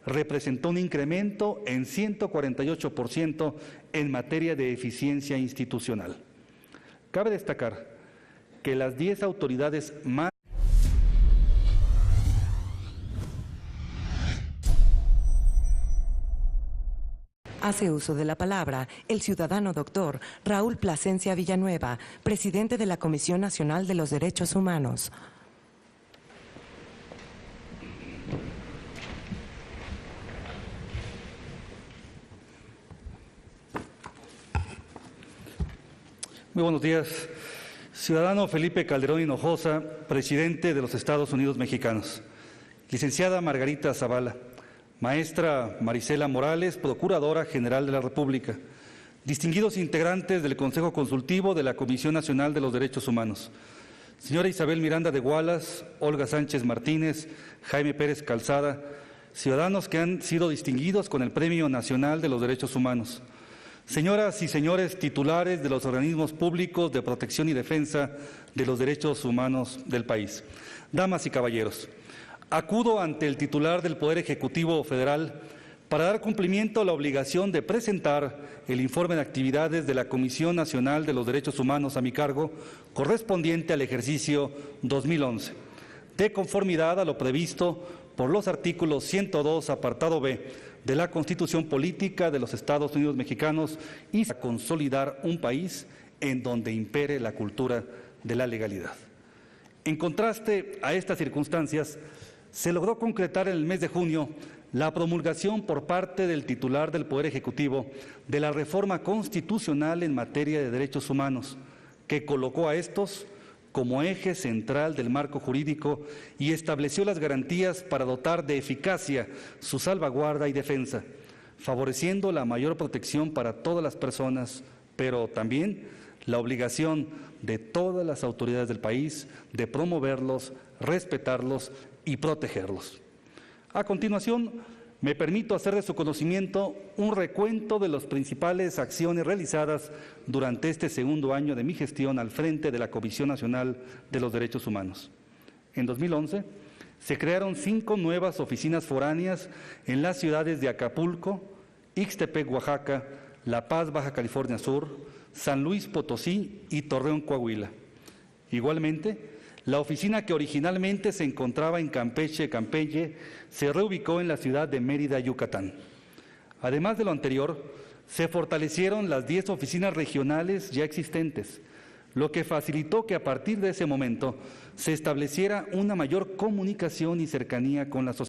representó un incremento en 148% en materia de eficiencia institucional. Cabe destacar que las 10 autoridades más hace uso de la palabra el ciudadano doctor Raúl Plasencia Villanueva, presidente de la Comisión Nacional de los Derechos Humanos. Muy buenos días. Ciudadano Felipe Calderón Hinojosa, presidente de los Estados Unidos Mexicanos. Licenciada Margarita Zavala. Maestra Marisela Morales, Procuradora General de la República. Distinguidos integrantes del Consejo Consultivo de la Comisión Nacional de los Derechos Humanos. Señora Isabel Miranda de Gualas, Olga Sánchez Martínez, Jaime Pérez Calzada, ciudadanos que han sido distinguidos con el Premio Nacional de los Derechos Humanos. Señoras y señores titulares de los organismos públicos de protección y defensa de los derechos humanos del país. Damas y caballeros, acudo ante el titular del Poder Ejecutivo Federal para dar cumplimiento a la obligación de presentar el informe de actividades de la Comisión Nacional de los Derechos Humanos a mi cargo, correspondiente al ejercicio 2011, de conformidad a lo previsto por los artículos 102, apartado B, de la Constitución Política de los Estados Unidos Mexicanos y a consolidar un país en donde impere la cultura de la legalidad. En contraste a estas circunstancias, se logró concretar en el mes de junio la promulgación por parte del titular del Poder Ejecutivo de la reforma constitucional en materia de derechos humanos, que colocó a estos como eje central del marco jurídico y estableció las garantías para dotar de eficacia su salvaguarda y defensa, favoreciendo la mayor protección para todas las personas, pero también la obligación de todas las autoridades del país de promoverlos, respetarlos y protegerlos. A continuación, me permito hacer de su conocimiento un recuento de las principales acciones realizadas durante este segundo año de mi gestión al frente de la Comisión Nacional de los Derechos Humanos. En 2011, se crearon 5 nuevas oficinas foráneas en las ciudades de Acapulco, Ixtepec, Oaxaca, La Paz, Baja California Sur, San Luis Potosí y Torreón, Coahuila. Igualmente, la oficina que originalmente se encontraba en Campeche, se reubicó en la ciudad de Mérida, Yucatán. Además de lo anterior, se fortalecieron las 10 oficinas regionales ya existentes, lo que facilitó que a partir de ese momento se estableciera una mayor comunicación y cercanía con la sociedad.